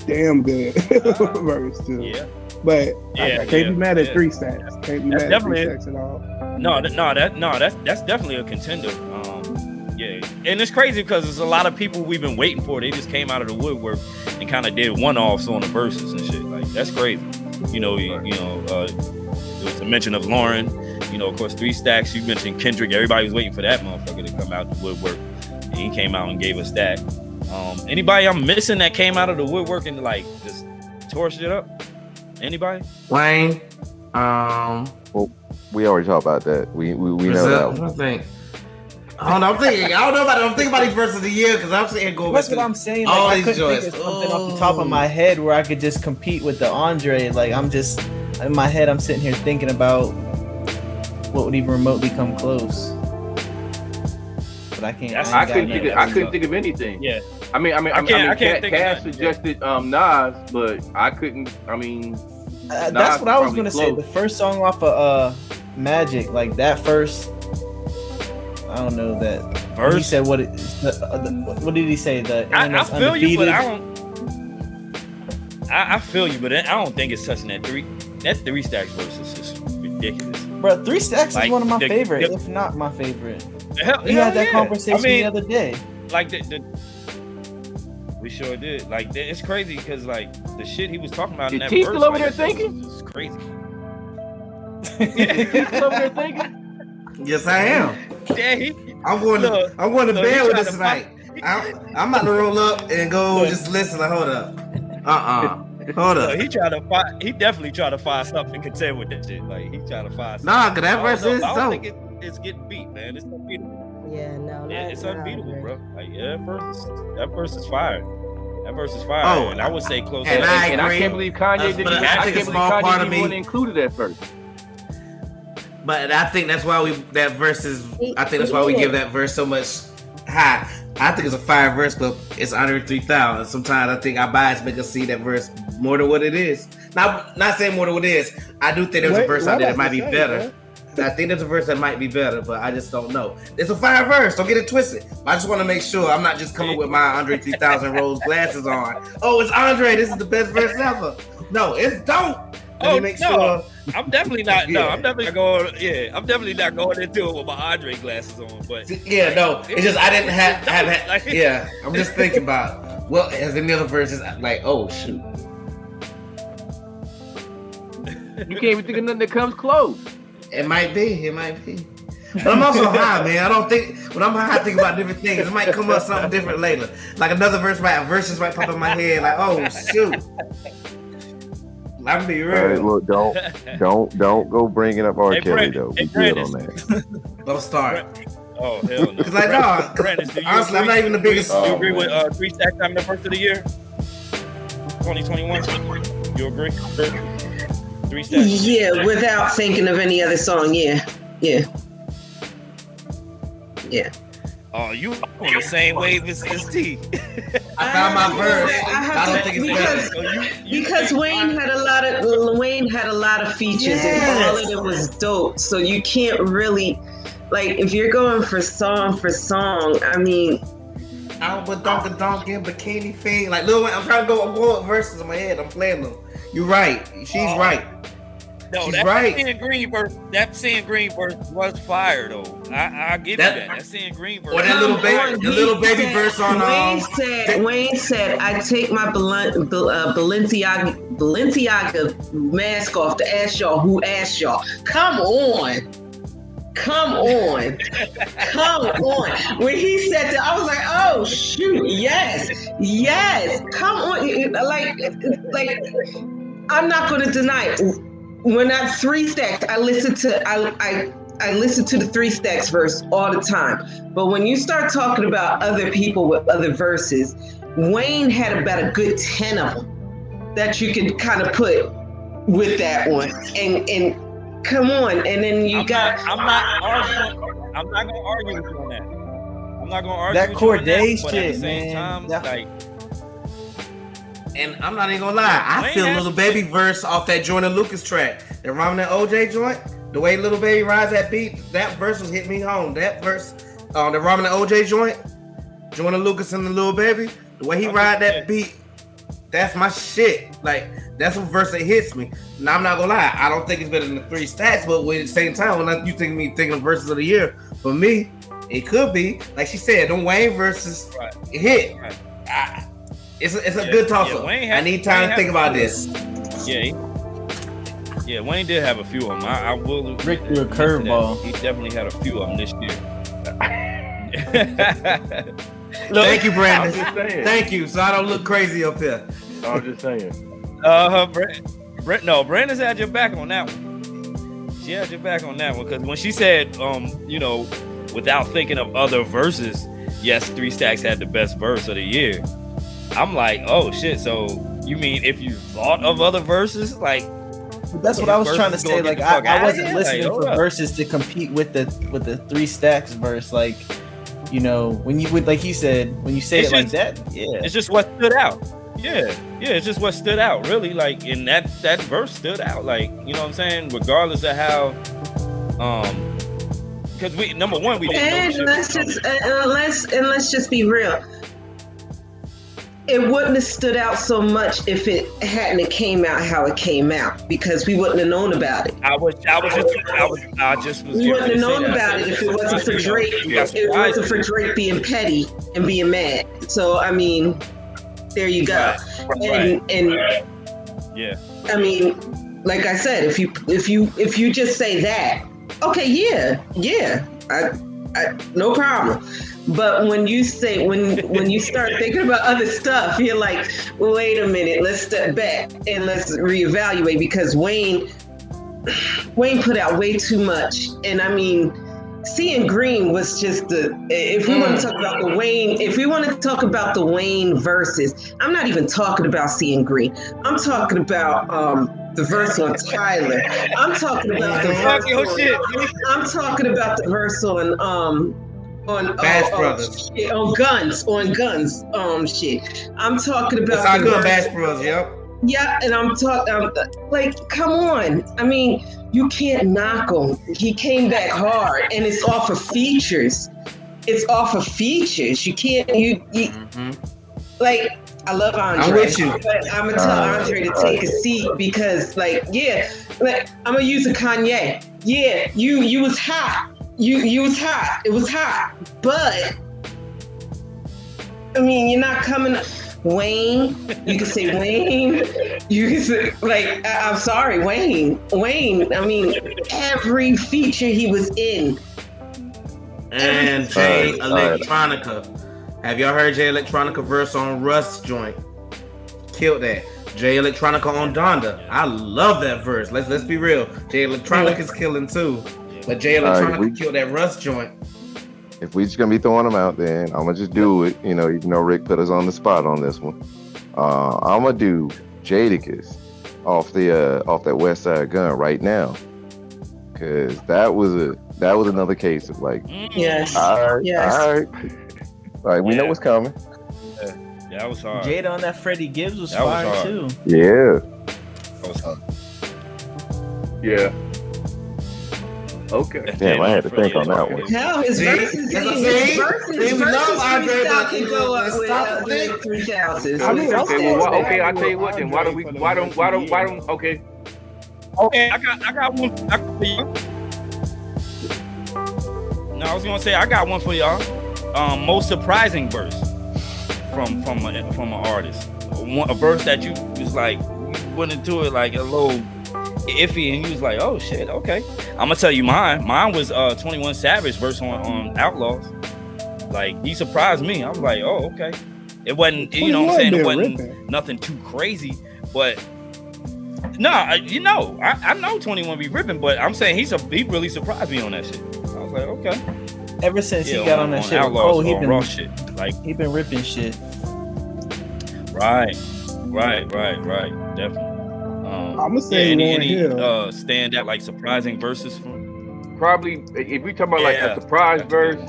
damn good verse too. Yeah. But I can't be mad at 3 stacks. Can't be mad at 3 stacks at all. That's definitely a contender. Yeah, and it's crazy because there's a lot of people we've been waiting for. They just came out of the woodwork and kind of did one-offs on the verses and shit. Like that's crazy. There was a mention of Lauren. Of course, 3 stacks. You mentioned Kendrick. Everybody was waiting for that motherfucker to come out the woodwork. And he came out and gave us that. Anybody I'm missing that came out of the woodwork and like just tore shit up? Anybody? Wayne. Well, we already talked about that. We know that. I think. I don't know. I don't know about it. I'm thinking about these verses of the year because I'm sitting going. That's what I'm saying. Like, I couldn't think of something off the top of my head where I could just compete with the Andre. Like I'm just in my head, I'm sitting here thinking about what would even remotely come close. But I can't. I couldn't think of anything. Yeah. I mean, Cash suggested Nas, but I couldn't. I mean, that's what I was gonna say. The first song off of Magic, like that first. I don't know that verse. He said what did he say? I feel you, but I don't. I feel you, but I don't think it's touching that three. That 3 Stacks verse is just ridiculous. Bro, 3 Stacks is one of my favorite, if not my favorite. We had that conversation the other day. Like we sure did. Like it's crazy because like the shit he was talking about in that verse. Still over there thinking? It's crazy. Still over there thinking? Yes, I am. Yeah, I'm going to bed with this tonight. I'm about to roll up and go just listen. Like, hold up. Hold up. He definitely tried to find something to contend with that shit. Like he tried to find something. Nah, cause that verse is I don't dope. think it's getting beat, man. It's unbeatable. Yeah, no. It's unbeatable, bro. Like that verse is fire. That verse is fire. Oh, and I would say close. And I can't believe Kanye didn't. I can't believe Kanye didn't include that verse. But I think that's why we give that verse so much high. I think it's a fire verse, but it's under 3,000. Sometimes I think our bias make us see that verse more than what it is. Now, not saying more than what it is. I do think there's a verse out there that might be better. I think there's a verse that might be better, but I just don't know. It's a fire verse. Don't get it twisted. I just want to make sure I'm not just coming with my Andre 3000 rose glasses on. Oh, it's Andre. This is the best verse ever. No, it's dope. Sure. I'm definitely not. No, I'm definitely not going. Yeah, I'm definitely not going into it with my Andre glasses on. But yeah, no, it's just I didn't have. Yeah, I'm just thinking about. Well, as any other verses, like, oh shoot, you can't even think of nothing that comes close. It might be. But I'm also high, man. I don't think when I'm high, I think about different things. It might come up something different later. Like another verses might pop in my head. Like, oh shoot. I'm be real. All right, look, don't go bringing up R. Kelly though. Be good on that. Don't start. Oh hell no. Because like no, honestly, I'm not even the biggest. Do you agree with 3 Stacks having the first of the year, 2021? You agree? 3 Stacks. Yeah, without thinking of any other song. Yeah. Oh, you on the same wave as T. I found my verse. I don't think it's better. Because Wayne had a lot of features and all of it was dope. So you can't really, like, if you're going for song, I mean. But Donkey Bikini Fiend. Like Lil Wayne, I'm trying to go with verses in my head. I'm playing them. You're right. She's right. No, she's that right. Seeing Green verse was fire though. I give you that. That Seeing Green verse. Or that little baby verse on. Wayne said, "I take my Balenciaga mask off to ask y'all who asked y'all." Come on. When he said that, I was like, "Oh shoot, yes. Come on, like I'm not going to deny it." When I'm 3 Stacks, I listen to the 3 Stacks verse all the time. But when you start talking about other people with other verses, Wayne had about a good 10 of them that you could kind of put with that one. And come on, and then you got. I'm not gonna argue with you on that. I'm not gonna argue that with you on Corday that, but shit, at the same man. time, like. And I'm not even gonna lie, I feel Little Baby verse off that Jordan Lucas track. That rhyming that OJ joint, the way Little Baby rides that beat, that verse was hitting me home. That verse, the rhyming that OJ joint, Jordan Lucas and the Little Baby, the way he ride that beat, that's my shit. Like, that's a verse that hits me. Now I'm not gonna lie, I don't think it's better than the 3 Stacks, but at the same time, when you think me thinking of verses of the year, for me, it could be, like she said, them Wayne verses hit. Right. It's a good toss-up. I need time to think about this. Yeah, Wayne did have a few of them. I will. Rick threw a curveball. He definitely had a few of them this year. Thank you, Brandess. I'm just saying. Thank you. So I don't look crazy up here. I'm just saying. Brandess had your back on that one. She had your back on that one because when she said, without thinking of other verses, yes, 3 Stacks had the best verse of the year. I'm like, oh shit. So you mean if you thought of other verses, like? That's what I was trying to say. Like I wasn't listening for verses to compete with the 3 Stacks verse. Like, when you would, like he said, when you say it like that, it's just what stood out. Yeah, it's just what stood out, really. Like, and that verse stood out. Like, you know what I'm saying? Regardless of how, because we number one we didn't know. Let's just be real. It wouldn't have stood out so much if it hadn't came out how it came out, because we wouldn't have known about it. I just was. We wouldn't have known about it if it wasn't for Drake. It wasn't for Drake being petty and being mad. So I mean, there you go. And yeah. I mean, like I said, if you just say that, okay, yeah, I no problem. But when you say when you start thinking about other stuff, you're like, well, wait a minute, let's step back and let's reevaluate, because Wayne put out way too much. And I mean, Seeing Green was just if we want to talk about the Wayne verses, I'm not even talking about Seeing Green. I'm talking about the verse on Tyler. I'm talking about the verse on Bash Brothers. On guns. Shit. I'm talking about. That's how good Bash Brothers. Yep. Yeah, and I'm talking like, come on. I mean, you can't knock him. He came back hard, and it's off of features. You can't. Like, I love Andre. I'm with you. But I'm gonna tell Andre to take a seat because, I'm gonna use a Kanye. Yeah, you was hot. You was hot. It was hot. But I mean, you're not coming. Wayne, you can say Wayne. You can say, I'm sorry, Wayne. I mean, every feature he was in. And Jay Electronica. Have y'all heard Jay Electronica verse on Russ joint? Killed that. Jay Electronica on Donda. I love that verse. Let's be real. Jay Electronica's killing too. But Jay Electronica killed that Russ joint. If we just gonna be throwing them out there, I'm gonna just do it. Even though Rick put us on the spot on this one, I'm gonna do Jadakiss off that West Side Gun right now, because that was another case of like, yes, all right, like we know what's coming. Yeah, that was hard. Jada on that Freddie Gibbs was fire too. Yeah, that was hard. Yeah. Okay. Damn, I had to think on that one. Hell, his verses can go up with 3,000. I tell you what. Then why don't? Okay. Okay, I got one. No, I was gonna say I got one for y'all. Most surprising verse from an artist. A verse that you was like, you went into it like a little iffy, and he was like, oh shit, okay. I'm gonna tell you mine. Mine was 21 Savage verse on Outlaws. Like, he surprised me. I was like, oh, okay. It wasn't, you know what I'm saying? It wasn't nothing too crazy, but I know 21 be ripping, but I'm saying he really surprised me on that shit. I was like, okay. Ever since he got on that shit, Outlaws, he been raw shit. Like, he been ripping shit. Right. Definitely. I'm gonna say any stand out like surprising verses from? Probably if we talk about like a surprise verse.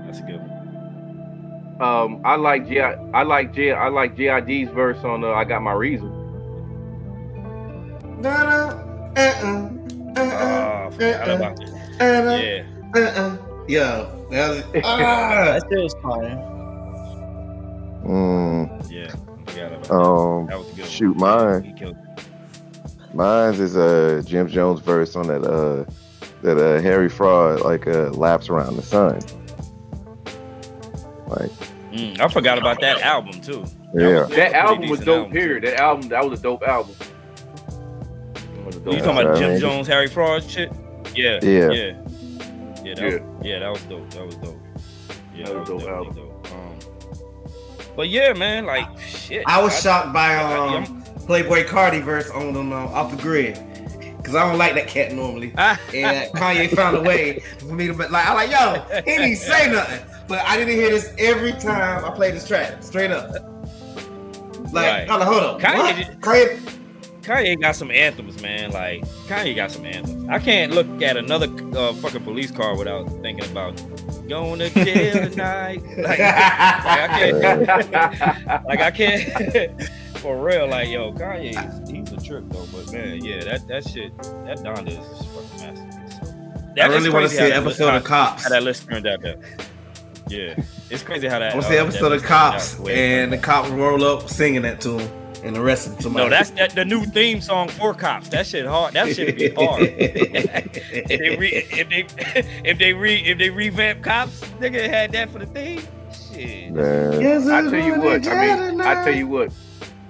That's a good one. I like JID's verse on I Got My Reason. Forgot about it. Yeah. That shit was fire. Yeah. That was good. Shoot, mine is Jim Jones verse on that Harry Fraud laps around the sun. Like, I forgot about that album too. Yeah, that album was dope. Period. That was a dope album. You talking about Jim Jones, Harry Fraud shit? Yeah. That was dope. Yeah, that was dope. Yeah, that was dope album. But yeah, man, like shit. I was shocked by Playboy Cardi verse on Off the Grid. Cause I don't like that cat normally. And Kanye found a way for me to be like, I'm like, yo, he didn't say nothing. But I didn't hear this every time I play this track, straight up. Like, hold on. Kanye got some anthems, man. Like, Kanye got some anthems. I can't look at another fucking police car without thinking about going to jail tonight. I can't. For real, like, yo, Kanye, he's a trip though. But man, yeah, that shit, that Donda is just fucking masterpiece. So, I really want to see an episode of Cops. How that list turned out there. Yeah, it's crazy how that. I want to see an episode of Cops and the cops roll up singing that to him and arresting somebody. No, that's the new theme song for Cops. That shit hard. That shit be hard. if they revamp Cops, nigga had that for the theme. Shit. I tell you what.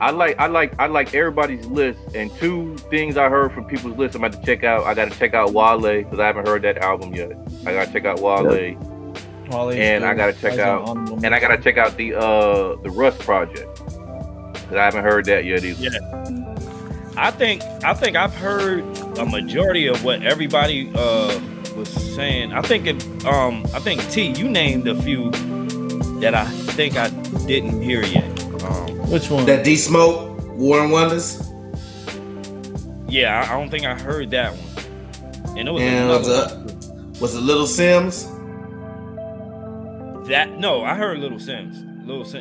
I like everybody's list, and two things I heard from people's list I'm about to check out. I got to check out Wale because I haven't heard that album yet. I got to check out Wale, and I got to check out the Rust Project because I haven't heard that yet either. Yeah, I think I've heard a majority of what everybody was saying. I think T, you named a few that I think I didn't hear yet. Which one? That D Smoke, War and Wonders. Yeah, I don't think I heard that one. And it was was it Little Sims? I heard Little Sims.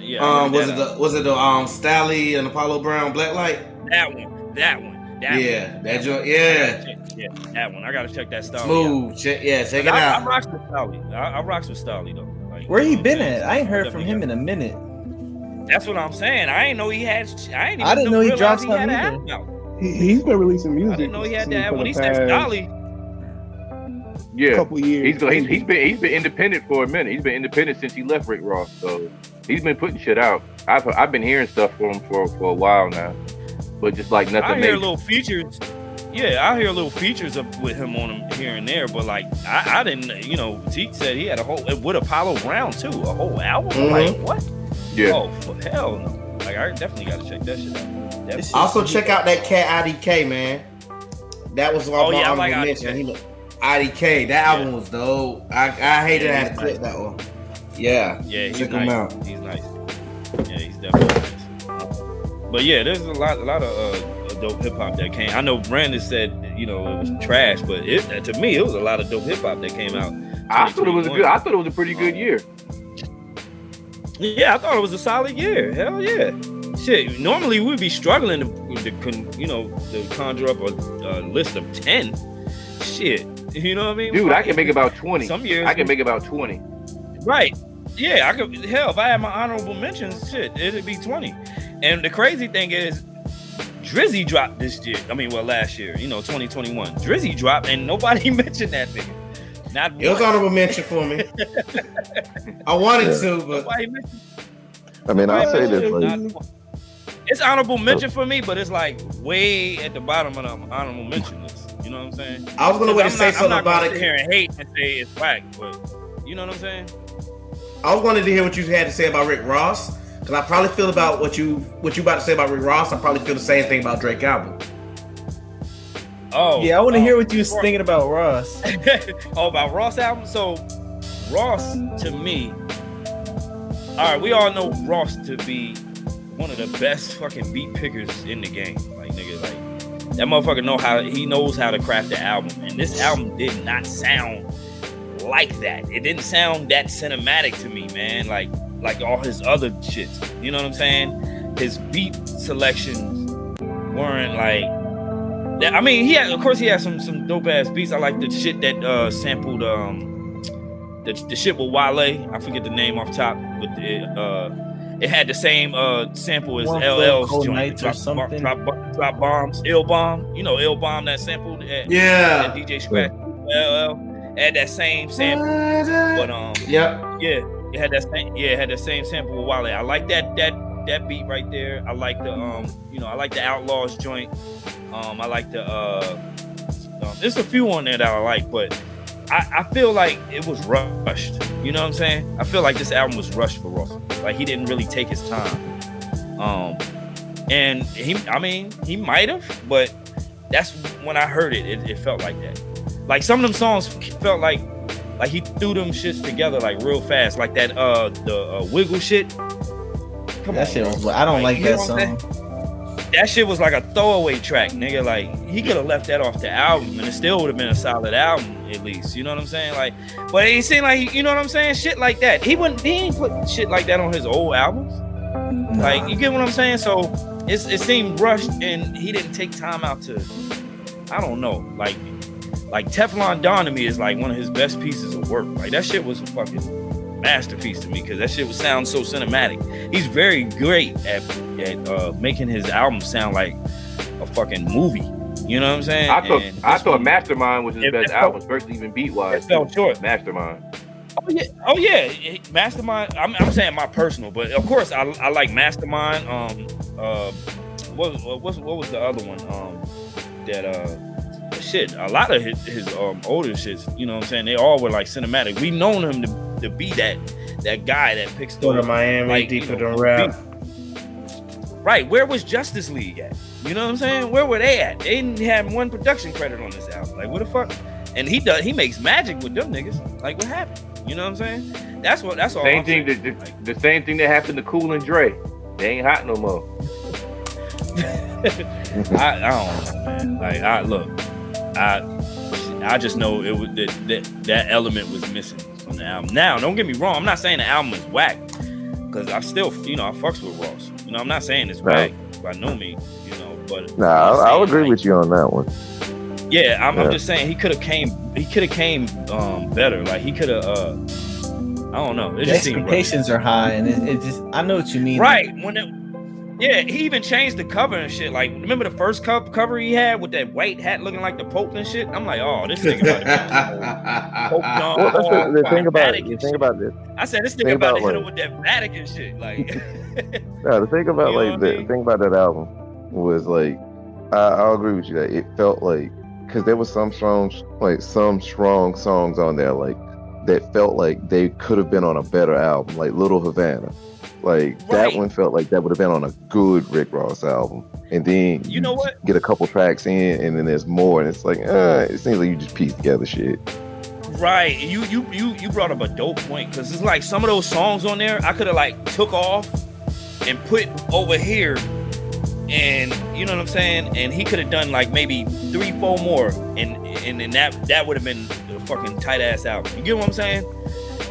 Yeah. Was it the Stally and Apollo Brown Blacklight? That one. That joint. Yeah, that one. I gotta check that style. Smooth. Check it out. I rocks with Stally. I rocks with Stally though. Like, where he been at? I ain't heard from him in a minute. That's what I'm saying. I didn't know he had. I didn't know he dropped something either. He's been releasing music. I didn't know he had that. When he said Stally. Yeah, couple years. He's been independent for a minute. He's been independent since he left Rick Ross. So he's been putting shit out. I've been hearing stuff from him for a while now, but just like nothing. I hear little features. Yeah, I hear little features with him on him here and there, but like I didn't. Zeke said he had a whole with Apollo Brown too, a whole album. Mm-hmm. Like what? Yeah. Oh hell no! Like I definitely got to check that shit out. Also check out that cat IDK, man. That was what I like mentioned. IDK, that album was dope. I hated to have to clip that one. Yeah, he's check nice. him out. He's nice. Yeah, he's definitely nice. But yeah, there's a lot of dope hip hop that came. I know Brandess said it was trash, but to me it was a lot of dope hip hop that came out. I thought it was a pretty good year. Yeah, I thought it was a solid year. Hell yeah. Shit, normally we'd be struggling to conjure up a list of 10. Shit, you know what I mean? Dude, I can make about 20. Some years I can make about 20. Right. Yeah, I could. Hell, if I had my honorable mentions, shit, it'd be 20. And the crazy thing is, Drizzy dropped this year. Last year, 2021. Drizzy dropped, and nobody mentioned that nigga. It was honorable mention for me. I wanted to, but I'll say this. It's honorable mention for me, but it's like way at the bottom of the honorable mention list. You know what I'm saying? I was gonna wait to say something about it. I'm not gonna sit here and hate and say it's whack, but you know what I'm saying? I was wanted to hear what you had to say about Rick Ross, because I probably feel about what you about to say about Rick Ross. I probably feel the same thing about Drake album. Oh yeah, I want to hear what you was thinking about Ross. About Ross album. So Ross, to me, all right, we all know Ross to be one of the best fucking beat pickers in the game. Like nigga, like that motherfucker knows how to craft the album, and this album did not sound like that. It didn't sound that cinematic to me, man. Like all his other shits. You know what I'm saying? His beat selections weren't like. He had some dope ass beats. I like the shit that sampled the shit with Wale. I forget the name off top, but it had the same sample as LL's joint. Drop bombs, Ill Bomb. Ill Bomb that sampled that DJ Scratch. LL had that same sample, but it had that same sample with Wale. I like that beat right there. I like the I like the Outlaws joint. I like the there's a few on there that I like, but I feel like it was rushed. You know what I'm saying? I feel like this album was rushed for Ross. Like he didn't really take his time. And he might have, but that's when I heard it. It felt like that. Like some of them songs felt like he threw them shits together like real fast, like that the Wiggle shit. Come that on, shit was. I don't like that song. That shit was like a throwaway track, nigga. Like he could have left that off the album, and it still would have been a solid album at least. You know what I'm saying? Like, but it seemed like, you know what I'm saying? Shit like that. He ain't put shit like that on his old albums. Nah. Like, you get what I'm saying? So it seemed rushed, and he didn't take time out to. I don't know. Like Teflon Don to me is like one of his best pieces of work. Like that shit was a fucking masterpiece to me because that shit would sound so cinematic. He's very great at making his album sound like a fucking movie. You know what I'm saying? I thought Mastermind was his best album, especially even beat wise. It fell short. Mastermind. Oh yeah, Mastermind. I'm saying my personal, but of course I like Mastermind. What was the other one? Shit. A lot of his older shits. You know what I'm saying? They all were like cinematic. We known him to be that guy that picks Go to Miami, like, deeper than rap. Right, where was Justice League at? You know what I'm saying? Where were they at? They didn't have one production credit on this album. Like, what the fuck? And he makes magic with them niggas. Like, what happened? You know what I'm saying? That's all. Same thing. The same thing that happened to Kool and Dre. They ain't hot no more. I don't know, man. Like, I just know it was that element was missing on the album. Now, don't get me wrong. I'm not saying the album is whack because I still, I fucks with Ross. I'm not saying it's whack by no means, but I'll agree with you on that one. Yeah, I'm just saying he could have came better. Like he could have I don't know. It the just expectations are high, and it just I know what you mean. Right. He even changed the cover and shit. Like, remember the first cover he had with that white hat looking like the Pope and shit? I'm like, oh, this nigga about to Pope John. Well, that's the thing about this. I said this nigga about to hit him with that Vatican shit. Like, the thing about the thing about that album was like, I'll agree with you that it felt like because there was some strong songs on there like that felt like they could have been on a better album, like Little Havana. Like that one felt like that would have been on a good Rick Ross album, and then you know what? Get a couple tracks in, and then there's more, and it's like, it seems like you just piece together shit. Right, you brought up a dope point because it's like some of those songs on there I could have like took off and put over here, and you know what I'm saying, and he could have done like maybe 3-4 more, and then that would have been a fucking tight ass album. You get what I'm saying?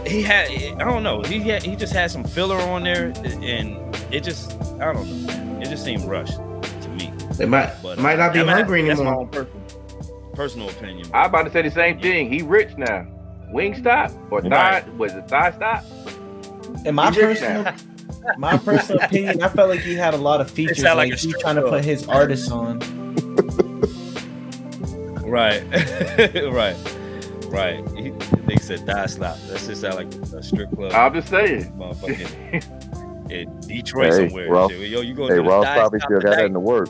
He had, I don't know, he just had some filler on there, and it just, I don't know, man. It just seemed rushed to me. It might not be hungry anymore. That's my own personal opinion. I'm about to say the same thing. He rich now. Wingstop or Thigh? Was it Thigh Stop? In my personal opinion, I felt like he had a lot of features. Like he's trying to put his artists on. Right. Right. They said Thigh Slap. That shit sound like a strip club. I'm just saying. Motherfucking in Detroit somewhere. Ross, Yo, you go to Ross probably still got that in the work.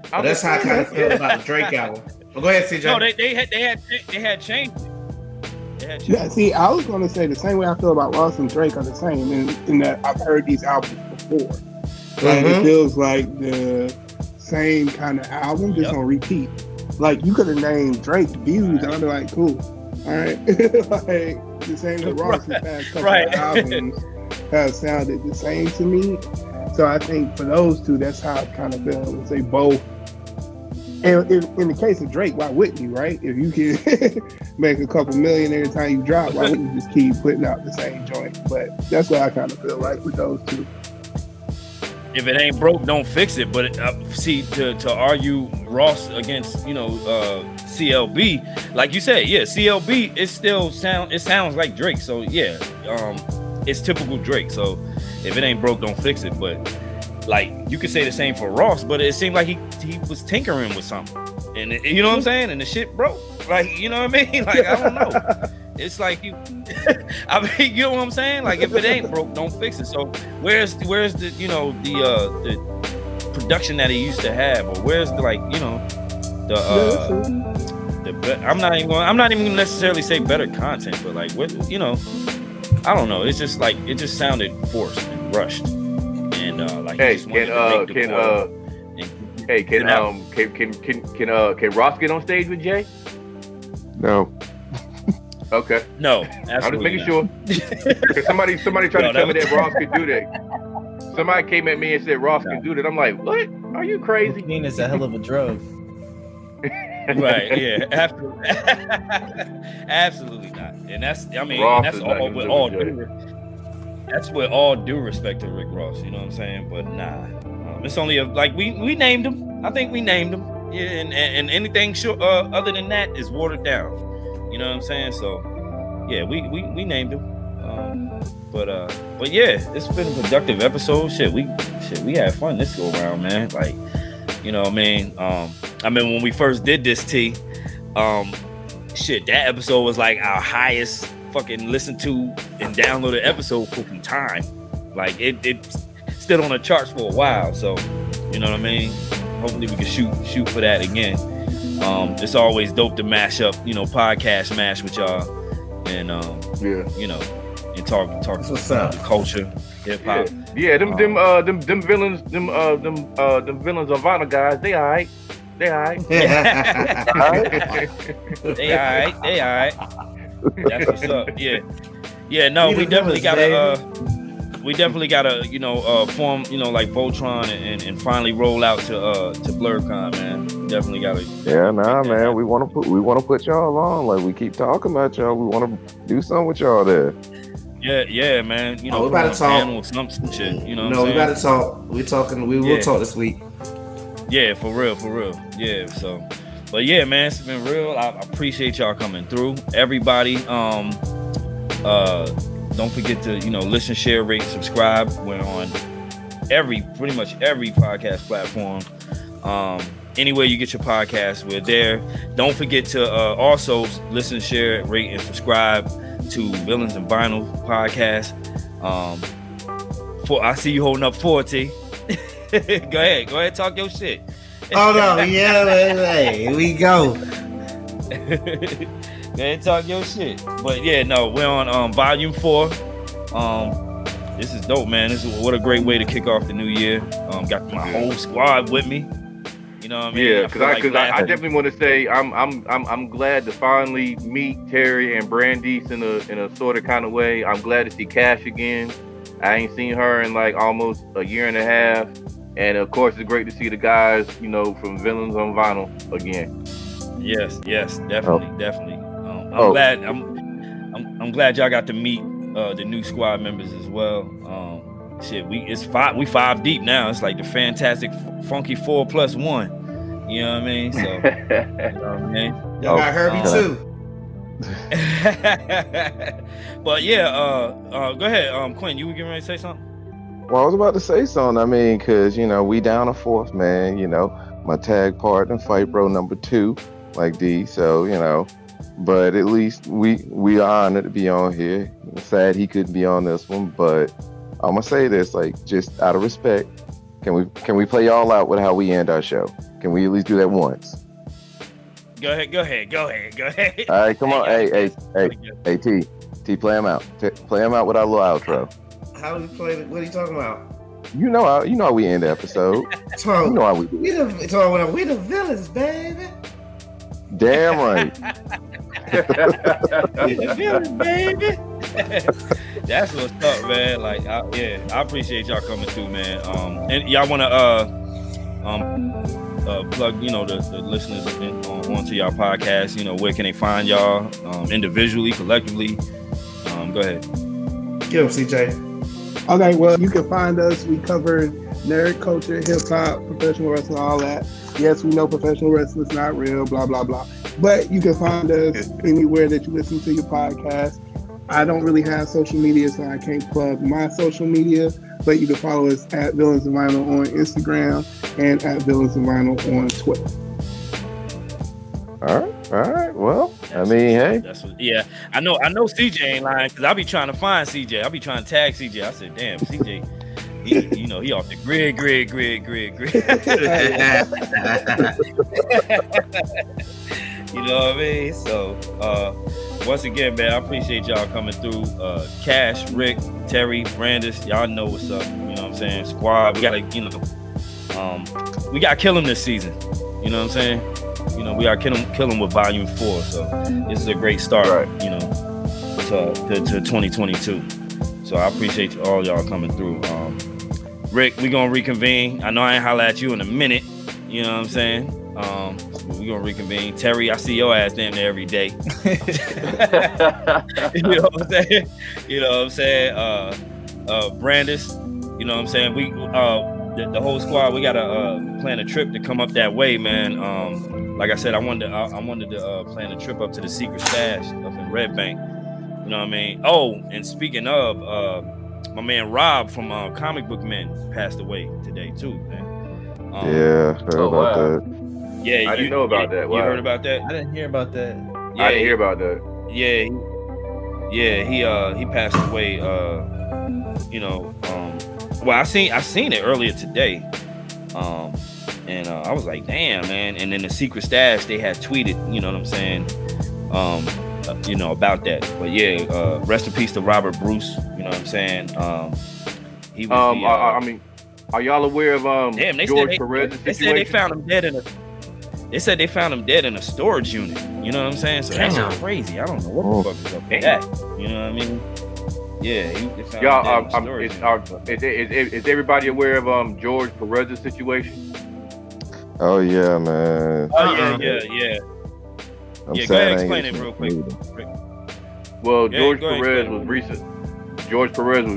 That's how I kind of feel about the Drake album. Well, go ahead, CJ. No, they had changed it. Yeah, see, I was going to say the same way I feel about Ross and Drake are the same in that I've heard these albums before. Like, it feels like the same kind of album, just on repeat. Like, you could have named Drake Views, and I'd be like, cool. All right. Like, the same as Ross's past couple of albums have sounded the same to me. So I think for those two, that's how I kind of feel. They both. And in the case of Drake, why wouldn't you, right? If you can make a couple million every time you drop, why wouldn't you just keep putting out the same joint? But that's what I kind of feel like with those two. If it ain't broke, don't fix it. But see, to argue Ross against CLB, like you said, CLB it sounds like Drake. So it's typical Drake. So if it ain't broke, don't fix it. But like you could say the same for Ross, but it seemed like he was tinkering with something, and you know what I'm saying, and the shit broke. Like, you know what I mean? Like, I don't know. It's like you know what I'm saying? Like, if it ain't broke, don't fix it. So where's the the production that he used to have, or where's the I'm not even gonna necessarily say better content, but like what I don't know. It's just like it just sounded forced and rushed, and like hey, can Ross get on stage with Jay? No. Okay. No, I'm just making sure. Because somebody tried to tell me that Ross could do that. Somebody came at me and said Ross could do that. I'm like, what? Are you crazy? Cocaine is a hell of a drug. Right? Yeah. Absolutely not. And that's that's with all due respect to Rick Ross. You know what I'm saying? But nah, it's only we named him. I think we named him. Yeah, and anything other than that is watered down. You know what I'm saying? So yeah, we named him. But yeah, it's been a productive episode. We had fun this go around, man. Like, you know what I mean? When we first did this that episode was like our highest fucking listened to and downloaded episode for some time. Like it stood on the charts for a while. So, you know what I mean? Hopefully we can shoot for that again. It's always dope to mash up, podcast mash with y'all, and and talk what's about the culture, hip hop. Yeah, them villains, them villains of Vinyl guys, they alright. They alright. They alright. That's what's up. Yeah. No, we definitely gotta form, like Voltron and finally roll out to BlurCon, man. We definitely gotta. Yeah, man. We want to put y'all on. Like we keep talking about y'all. We want to do something with y'all there. Yeah, man. We about to talk. Some shit. You know. No, we got to talk. We're talking. We will talk this week. Yeah, for real. Yeah. So, but yeah, man, it's been real. I appreciate y'all coming through. Everybody, don't forget to listen, share, rate, subscribe. We're on pretty much every podcast platform. Anywhere you get your podcast, we're there. Don't forget to also listen, share, rate, and subscribe to Villains and Vinyl podcast. I see you holding up 40. Go ahead, talk your shit. Oh no, hey, we go. Go ahead, talk your shit. But yeah, no, we're on volume 4. This is dope, man. What a great way to kick off the new year. Got my whole squad with me. You know what I mean? Yeah, because I definitely want to say I'm glad to finally meet Terry and Brandess in a sort of kind of way. I'm glad to see Cash again. I ain't seen her in like almost a year and a half, and of course it's great to see the guys, from Villains on Vinyl again. Yes, definitely. I'm glad y'all got to meet the new squad members as well. We 5 deep now. It's like the fantastic funky 4+1. You know what I mean? So, you know what I mean? Y'all got Herbie too. But yeah, go ahead, Quinn. You were getting ready to say something? Well, I was about to say something. I mean, because we down a 4th man. My tag partner, Fight Bro number 2, like D. So but at least we are honored to be on here. I'm sad he couldn't be on this one, but I'm gonna say this, like, just out of respect, can we play y'all out with how we end our show? Can we at least do that once? Go ahead. All right, come on. Hey, T, play him out. Play him out with our little outro. How do we play it? What are you talking about? You know how we end the episode. You know how we do. We the villains, baby. Damn right. Baby. That's what's up, man. Like, I appreciate y'all coming through, man. And y'all want to plug, the listeners onto y'all podcast. Where can they find y'all individually, collectively? Go ahead. Get him, CJ. Okay, well, you can find us. We cover nerd culture, hip hop, professional wrestling, all that. Yes, we know professional wrestling is not real, blah, blah, blah. But you can find us anywhere that you listen to your podcast. I don't really have social media, so I can't plug my social media, but you can follow us at Villains and Vinyl on Instagram and at Villains and Vinyl on Twitter. All right. Well, I mean, hey. I know CJ ain't lying, because I be trying to find CJ. I be trying to tag CJ. I said, damn, CJ, he off the grid. You know what I mean? So once again, man, I appreciate y'all coming through. Cash, Rick, Terry, Brandess, y'all know what's up. You know what I'm saying? Squad, we gotta, we gotta kill him this season. You know what I'm saying? We gotta kill him with Volume 4. So this is a great start, to 2022. So I appreciate all y'all coming through. Rick, we gonna reconvene. I know I ain't holla at you in a minute. You know what I'm saying? We gonna reconvene. Terry, I see your ass damn near every day. You know what I'm saying? You know what I'm saying? Brandess, you know what I'm saying? We the whole squad, we gotta plan a trip to come up that way, man. Like I said, I wanted to plan a trip up to the secret stash up in Red Bank. You know what I mean? Oh, and speaking of, my man Rob from Comic Book Men passed away today too, man. Heard about that. Yeah, I didn't know about that. You heard about that? I didn't hear about that. Yeah, I didn't hear about that. He passed away. Well, I seen it earlier today, and I was like, damn, man. And then the secret stash, they had tweeted, you know what I'm saying, about that. But yeah, rest in peace to Robert Bruce. You know what I'm saying? He was I mean, are y'all aware of George Perez? They said they found him dead in a storage unit. You know what I'm saying? So that's crazy. I don't know what the fuck is up with that. You know what I mean? Yeah, they found him dead in a storage unit. Is everybody aware of George Perez's situation? Oh yeah, man. Oh yeah. Go ahead, explain it real quick. Well, George Perez was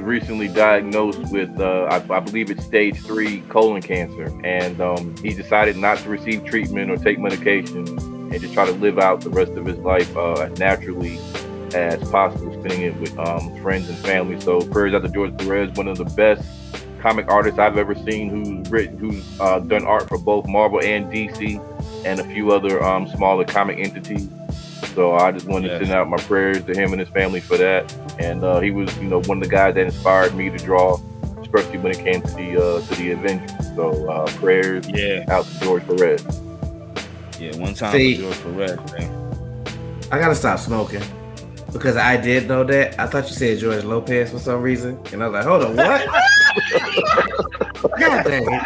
recently diagnosed with, I believe it's stage 3 colon cancer, and he decided not to receive treatment or take medication and just try to live out the rest of his life as naturally as possible, spending it with friends and family. So prayers out to George Perez, one of the best comic artists I've ever seen, who's done art for both Marvel and DC and a few other smaller comic entities. So I just wanted to send out my prayers to him and his family for that. And he was, one of the guys that inspired me to draw, especially when it came to the Avengers. So prayers out to George Perez. Yeah, one time for George Perez, man. I gotta stop smoking because I did know that. I thought you said George Lopez for some reason, and I was like, hold on, what? God dang it.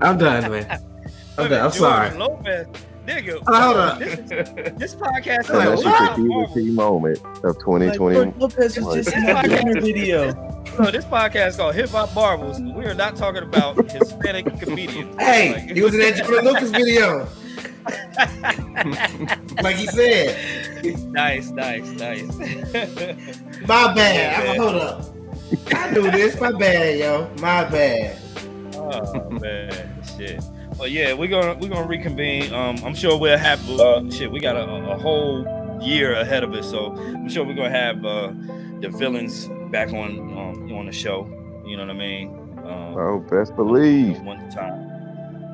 I'm done, man. I'm done. I'm sorry. Lopez. Nigga, hold on. This podcast is that's your Tequila T moment of 2020. Lopez was just in a video. No, this podcast is called Hip Hop Marvels. We are not talking about Hispanic comedians. Hey, he was in that Jordan Lucas video. Like he said. Nice. My bad. Hold up. I knew this. My bad, yo. My bad. Oh man, shit. Well, yeah, we're gonna reconvene. I'm sure we'll have we got a whole year ahead of us, so I'm sure we're gonna have the villains back on the show. You know what I mean? Best believe. One time.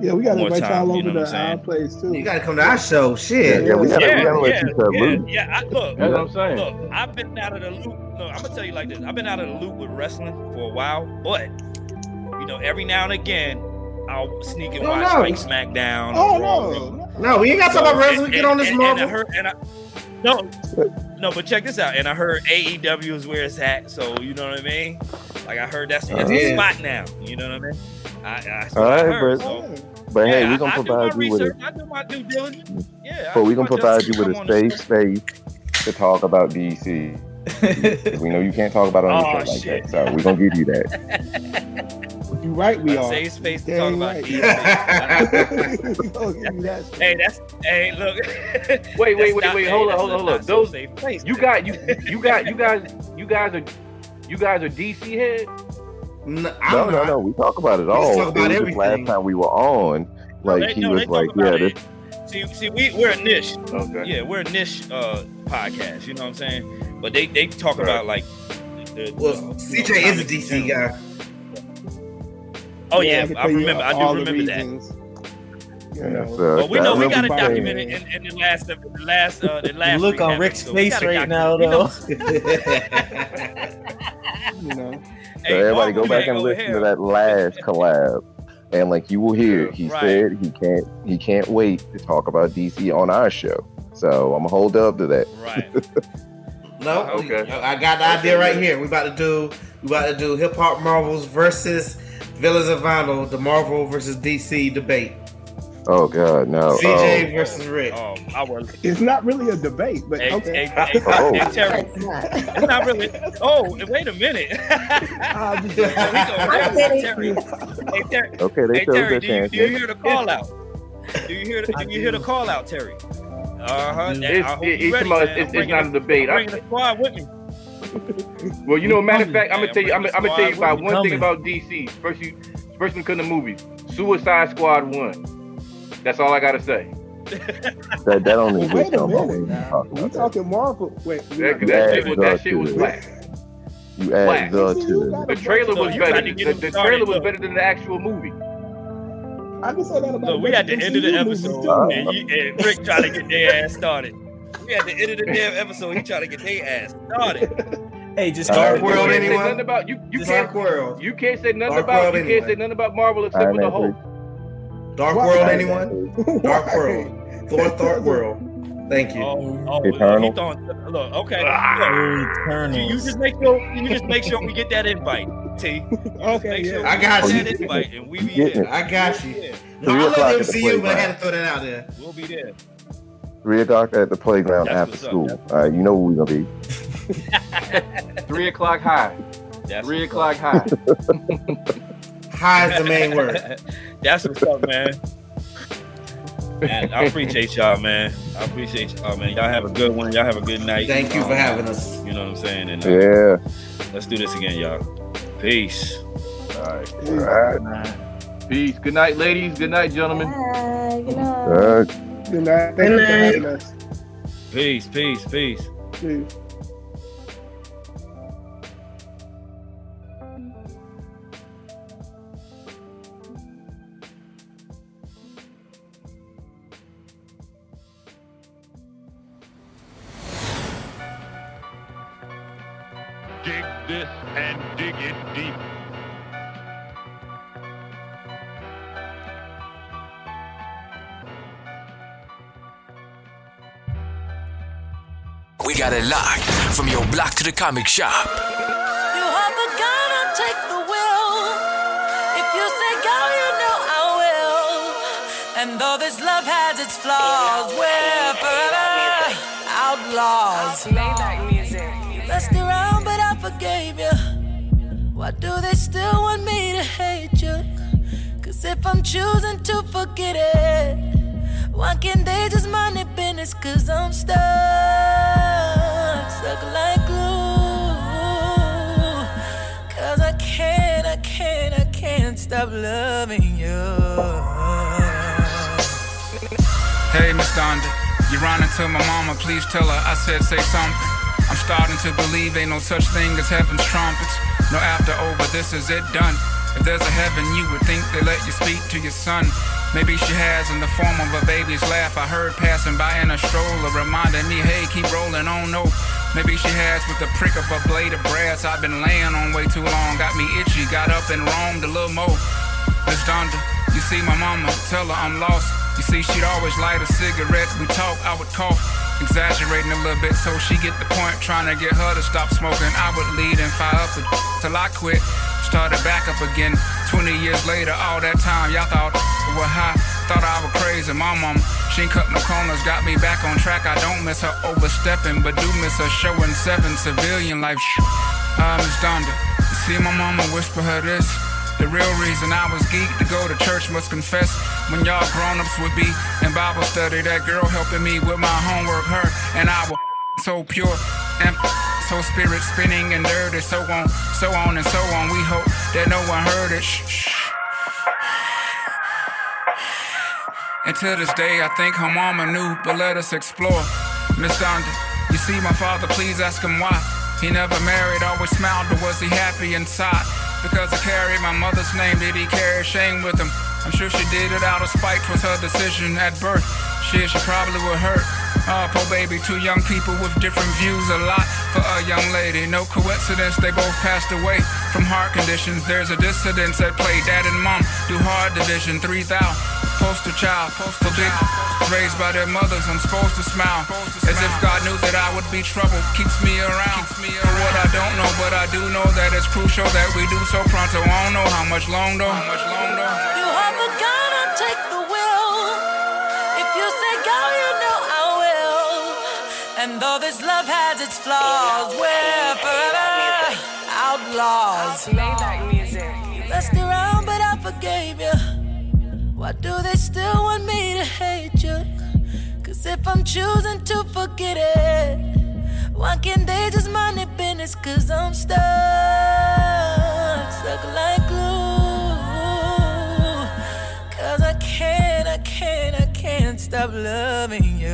Yeah, we gotta invite y'all over to our place too. You gotta come to our show. Shit. Yeah, we gotta let you start loop. Look, that's what I'm saying. Look, I've been out of the loop. Look, I'm gonna tell you like this. I've been out of the loop with wrestling for a while, but every now and again, I'll sneak and watch like SmackDown. No, we ain't got to talk about wrestling. Get on this Marvel. No, but check this out. And I heard AEW is where it's at. So you know what I mean? Like I heard that's the spot now. You know what I mean? But hey, we're gonna provide you with I do my due diligence. Yeah. But we're gonna provide you with a safe space to talk about DC. We know you can't talk about it on the show like that. So we're gonna give you that. You're right, we are. Safe space to talk about DC. Hey, look. Wait. Hold on. Those you guys are DC heads? No. We talk about it all. Talk about everything. Last time we were on, he was like, See, we're a niche. Okay. Yeah, we're a niche podcast. You know what I'm saying? But they talk about like. CJ is a DC guy. Oh yeah, I remember. I do remember that. Well, we know we got to document it in the last. Look on Rick's face right now, though. So everybody go back and listen to that last collab. And like you will hear, he said he can't wait to talk about DC on our show. So I'm gonna hold up to that. Right. No, okay. I got the idea right here. We about to do Hip Hop Marvels versus Villains of Vinyl, the Marvel versus DC debate. Oh God, no. CJ versus Rick. It's not really a debate, but okay. Hey, Terry. It's not really. Oh, wait a minute. Okay, they showed their chance. Do you hear the call out? Do you hear the call out, Terry? It's not a debate. Bring the squad with me. Well, matter of fact, I'm gonna tell you about one thing about DC. First one come to movies. Suicide Squad 1. That's all I gotta say. That don't even wait a minute. We talking Marvel. Wait, that shit was black. You add the to the trailer was better. The trailer was better than the actual movie. I can say that about. Look, we at the end of the episode, and Rick trying to get their ass started. We at the end of the damn episode, he trying to get their ass started. Hey, just Dark World, anyone? Dark World. You can't say nothing about Marvel except for the Hulk. Dark World, anyone? Dark World. Dark World. Thank you. Eternal. Look, okay. Eternal. You just make sure we get that invite, T. Okay, I got you. That invite, and we be there. I got you. Yeah. No, I love MCU, but I had to throw that out there. We'll be there. 3 o'clock at the playground after school. All right, you know where we're gonna be. 3 o'clock high. 3 o'clock high. High is the main word. That's what's up, man. Man, I appreciate y'all, man. Y'all have a good one. Y'all have a good night. Thank you for having us. You know what I'm saying? And let's do this again, y'all. Peace. All right. Peace. Good night, ladies. Good night, gentlemen. Bye. Good night. Good night. Thank you for having us. Peace. Peace. Dig this and dig it deep. We got it locked from your block to the comic shop. You have the gun and take the will. If you say go, you know I will. And though this love has its flaws, we're forever outlaws. Messed around, but I forgave you. Why do they still want me to hate you? Cause if I'm choosing to forget it, why can't they just mind their business? Cause I'm stuck like glue. Cause I can't stop loving you. Hey, Miss Donda, you running to my mama, please tell her I said say something. I'm starting to believe ain't no such thing as heaven's trumpets. No after over, this is it done. If there's a heaven, you would think they let you speak to your son. Maybe she has in the form of a baby's laugh. I heard passing by in a stroller, reminding me, hey, keep rolling on, no. Maybe she has with the prick of a blade of grass. I've been laying on way too long, got me itchy, got up and roamed a little more. Miss Donda, you see my mama, tell her I'm lost. You see, she'd always light a cigarette. We talk, I would cough, exaggerating a little bit so she get the point. Trying to get her to stop smoking. I would lead and fire up till I quit. Started back up again. 20 years later, all that time y'all thought we were high. Thought I was crazy. My mom, she ain't cut no corners. Got me back on track. I don't miss her overstepping, but do miss her showing 7 civilian life. Miss Donda, you see my mama whisper her this. The real reason I was geeked to go to church must confess. When y'all grown-ups would be in Bible study, that girl helping me with my homework, her and I were so pure and so spirit spinning and dirty, so on and so on. We hope that no one heard it. And to this day, I think her mama knew, but let us explore. Miss Donda, you see my father, please ask him why. He never married, always smiled, but was he happy inside? Because I carried my mother's name, did he carry shame with him? I'm sure she did it out of spite, 'twas her decision at birth. She probably would hurt. Poor baby, two young people with different views, a lot for a young lady. No coincidence, they both passed away from heart conditions. There's a dissidence at play. Dad and mom do hard division. 3,000 poster child, for big raised by their mothers. I'm supposed to smile as if God knew that I would be trouble. Keeps me around for what I don't know, but I do know that it's crucial that we do so pronto. I don't know how much long though. You have the gun, I'll take the will. If you say go, you know I will. And though this love has its flaws, we're forever outlaws. Messed around, but I forgave you. Why do they still want me to hate you? Cause if I'm choosing to forget it, why can't they just mind their business? Cause I'm stuck like glue. Cause I can't stop loving you.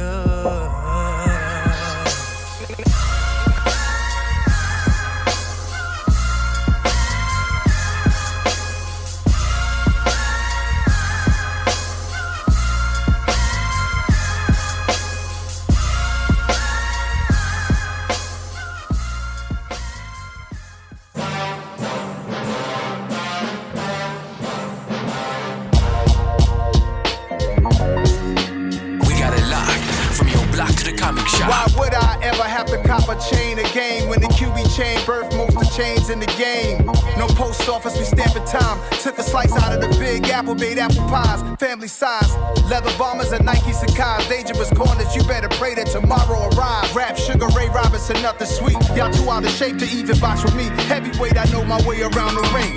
Why would I ever have to cop a chain again when the QB chain birthed most of chains in the game? No post office, we stamping time. Took a slice out of the Big Apple, made apple pies, family size. Leather bombers and Nike Sacai's. Dangerous corners, you better pray that tomorrow arrives. Rap, Sugar Ray Robinson, nothing sweet. Y'all too out of shape to even box with me. Heavyweight, I know my way around the ring.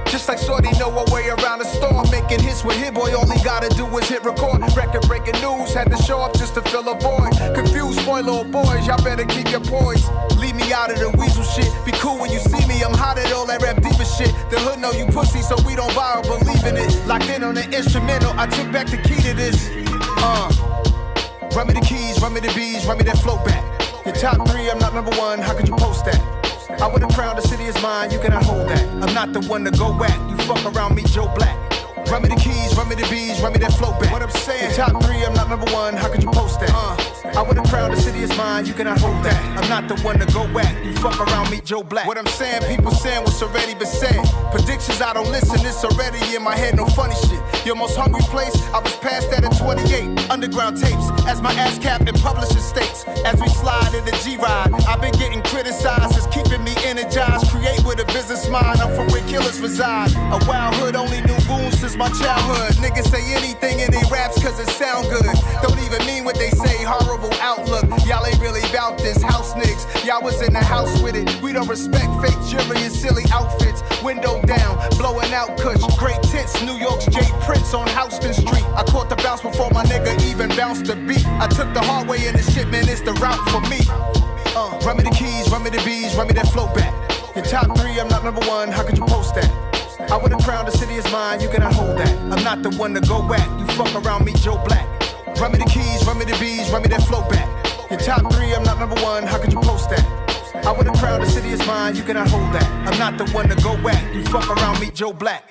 Just like Shorty know her way around the storm. Making hits with Hit Boy, all he gotta do is hit record. Record breaking news, had to show up just to fill a void. Confused boy, little boys, y'all better keep your poise. Leave me out of the weasel shit. Be cool when you see me, I'm hot at all that rap diva shit. The hood know you pussy, so we don't buy or believe in it. Locked in on the instrumental, I took back the key to this. Run me the keys, run me the bees, run me that flow back. Your top 3, I'm not number 1, how could you post that? I would've crowned the city is mine, you cannot hold that. I'm not the one to go back, you fuck around me, Joe Black. Run me the keys, run me the bees, run me that flow back. What I'm saying, your top 3, I'm not number 1, how could you post that? I would've crowned the city is mine, you cannot hold that. I'm not the one to go back, you fuck around me, Joe Black. What I'm saying, people saying what's already been said. Predictions, I don't listen, it's already in my head, no funny shit. Your most hungry place, I was past that at 28. Underground tapes, as my ass cap in publishing states. As we slide in the G-Ride, I've been getting criticized, it's keeping me energized. Create with a business mind, I'm from where killers reside. A wild hood, only knew goons since my childhood. Niggas say anything in they raps cause it sound good. Don't even mean what they say, horrible outlook. Y'all ain't really bout this house niggas. Y'all was in the house with it. We don't respect fake jewelry and silly outfits. Window down, blowing out kush. Great tits, New York's J. Prince on Houston Street. I caught the bounce before my nigga even bounced the beat. I took the hard way in the shit, man, it's the route for me. Run me the keys, run me the bees, run me that flow back. Your top 3, I'm not number 1, how could you post that? I would've crowned the city is mine, you cannot hold that. I'm not the one to go back, you fuck around me, Joe Black. Run me the keys, run me the bees, run me that flow back. Your top 3, I'm not number 1, how could you post that? I would've crowned the city is mine, you cannot hold that. I'm not the one to go back, you fuck around me, Joe Black.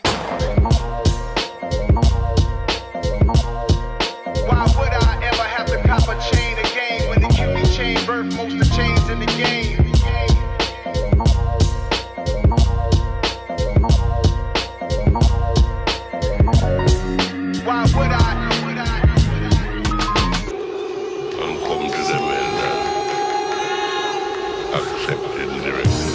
Why would I ever have to cop a chain again when the QB chain birthed most of chains in the game? Why would I? And come to them and accepted direction.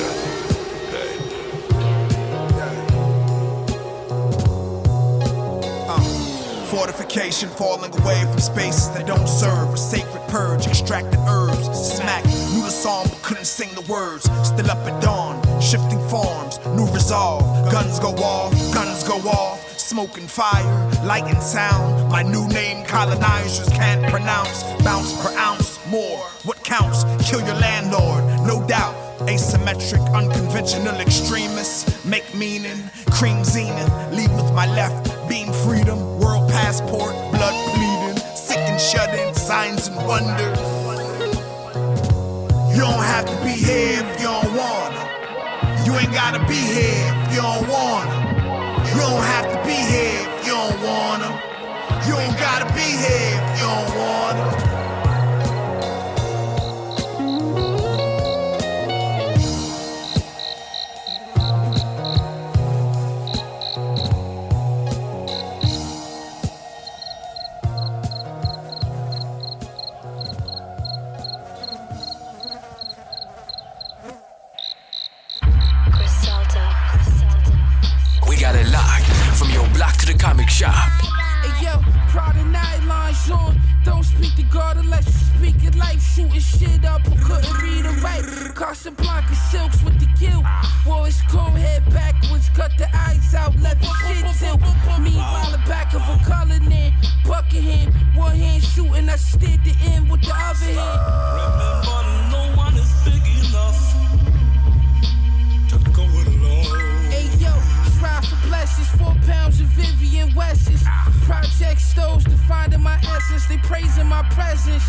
Fortification falling away from spaces that don't serve. A sacred purge, extracted herbs. Smack, knew the song but couldn't sing the words. Still up at dawn, shifting forms, new resolve. Guns go off, guns go off. Smoke and fire, light and sound. My new name colonizers can't pronounce. Bounce per ounce, more. What counts? Kill your landlord, no doubt. Asymmetric, unconventional extremists. Make meaning, cream zenith. Lead with my left, beam freedom. World passport, blood bleeding. Sick and shut in, signs and wonders. You don't have to be here if you don't wanna. You ain't gotta be here if you don't wanna. You don't have to be here if you don't wanna. You ain't gotta be here if you don't wanna. comic shop. Hey yo, Prada nylons on. Don't speak to God unless you speak in life. Shooting shit up who couldn't read or write. Casablanca silks with the kill. Wore his comb head backwards, cut the eyes out, left the shit tilt. Meanwhile, the back of a coloring in. Buckingham, one hand shooting, I steered the end with the other hand. Remember, no one is big enough to go it alone. Hey yo, strive for blessings, 4 pounds of Vivian West's. Project stoves defining my essence, they praising my presence.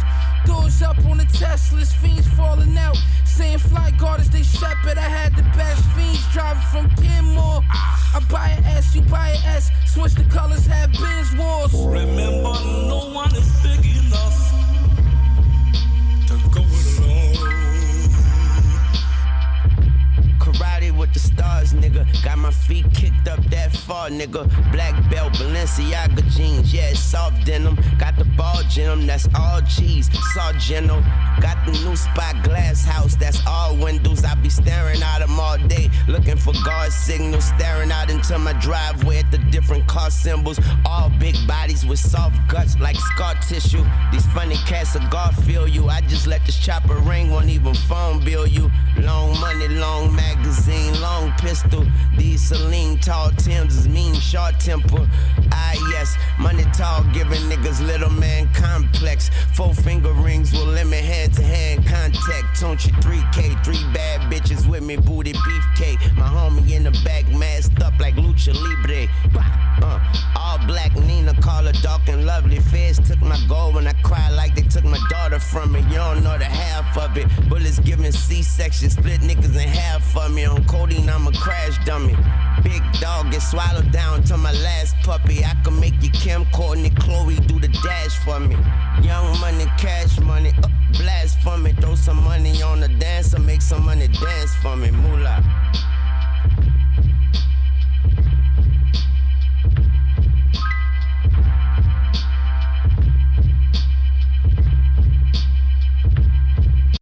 Doors up on the Teslas, fiends falling out. Saying fly guard as they shepherd, I had the best fiends driving from Kenmore. I buy an S, you buy an S, switch the colors, have Benz wars. Remember, no one is big enough to go it alone. Karate with the stars, nigga. Got my feet kicked up that far, nigga. Black belt, Balenciaga jeans, yeah, it's soft denim. Got the ball gym, that's all cheese. Saw General. Got the new spot glass house, that's all windows. I be staring at them all day, looking for guard signals. Staring out into my driveway at the different car symbols. All big bodies with soft guts like scar tissue. These funny cats of Garfield you. I just let this chopper ring, won't even phone bill you. Long money, long magazine, long pistol. These Celine tall Timbs is mean, short temper. Ah yes, money tall, giving niggas little man complex. 4 finger rings will limit hand-to-hand contact. Don't you 3K, 3 bad bitches with me, booty beefcake. My homie in the back, masked up like Lucha Libre. All black Nina, call her dark and lovely. Feds took my gold when I cried like they took my daughter from me. You don't know the half of it. Bullets giving C-section, split niggas in half for me. On codeine, I'm a crash dummy. Big dog get swallowed down to my last puppy. I can make you Kim, Courtney, Chloe do the dash for me. Young money, cash money, blast for me. Throw some money on the dancer, make some money dance for me. Moolah.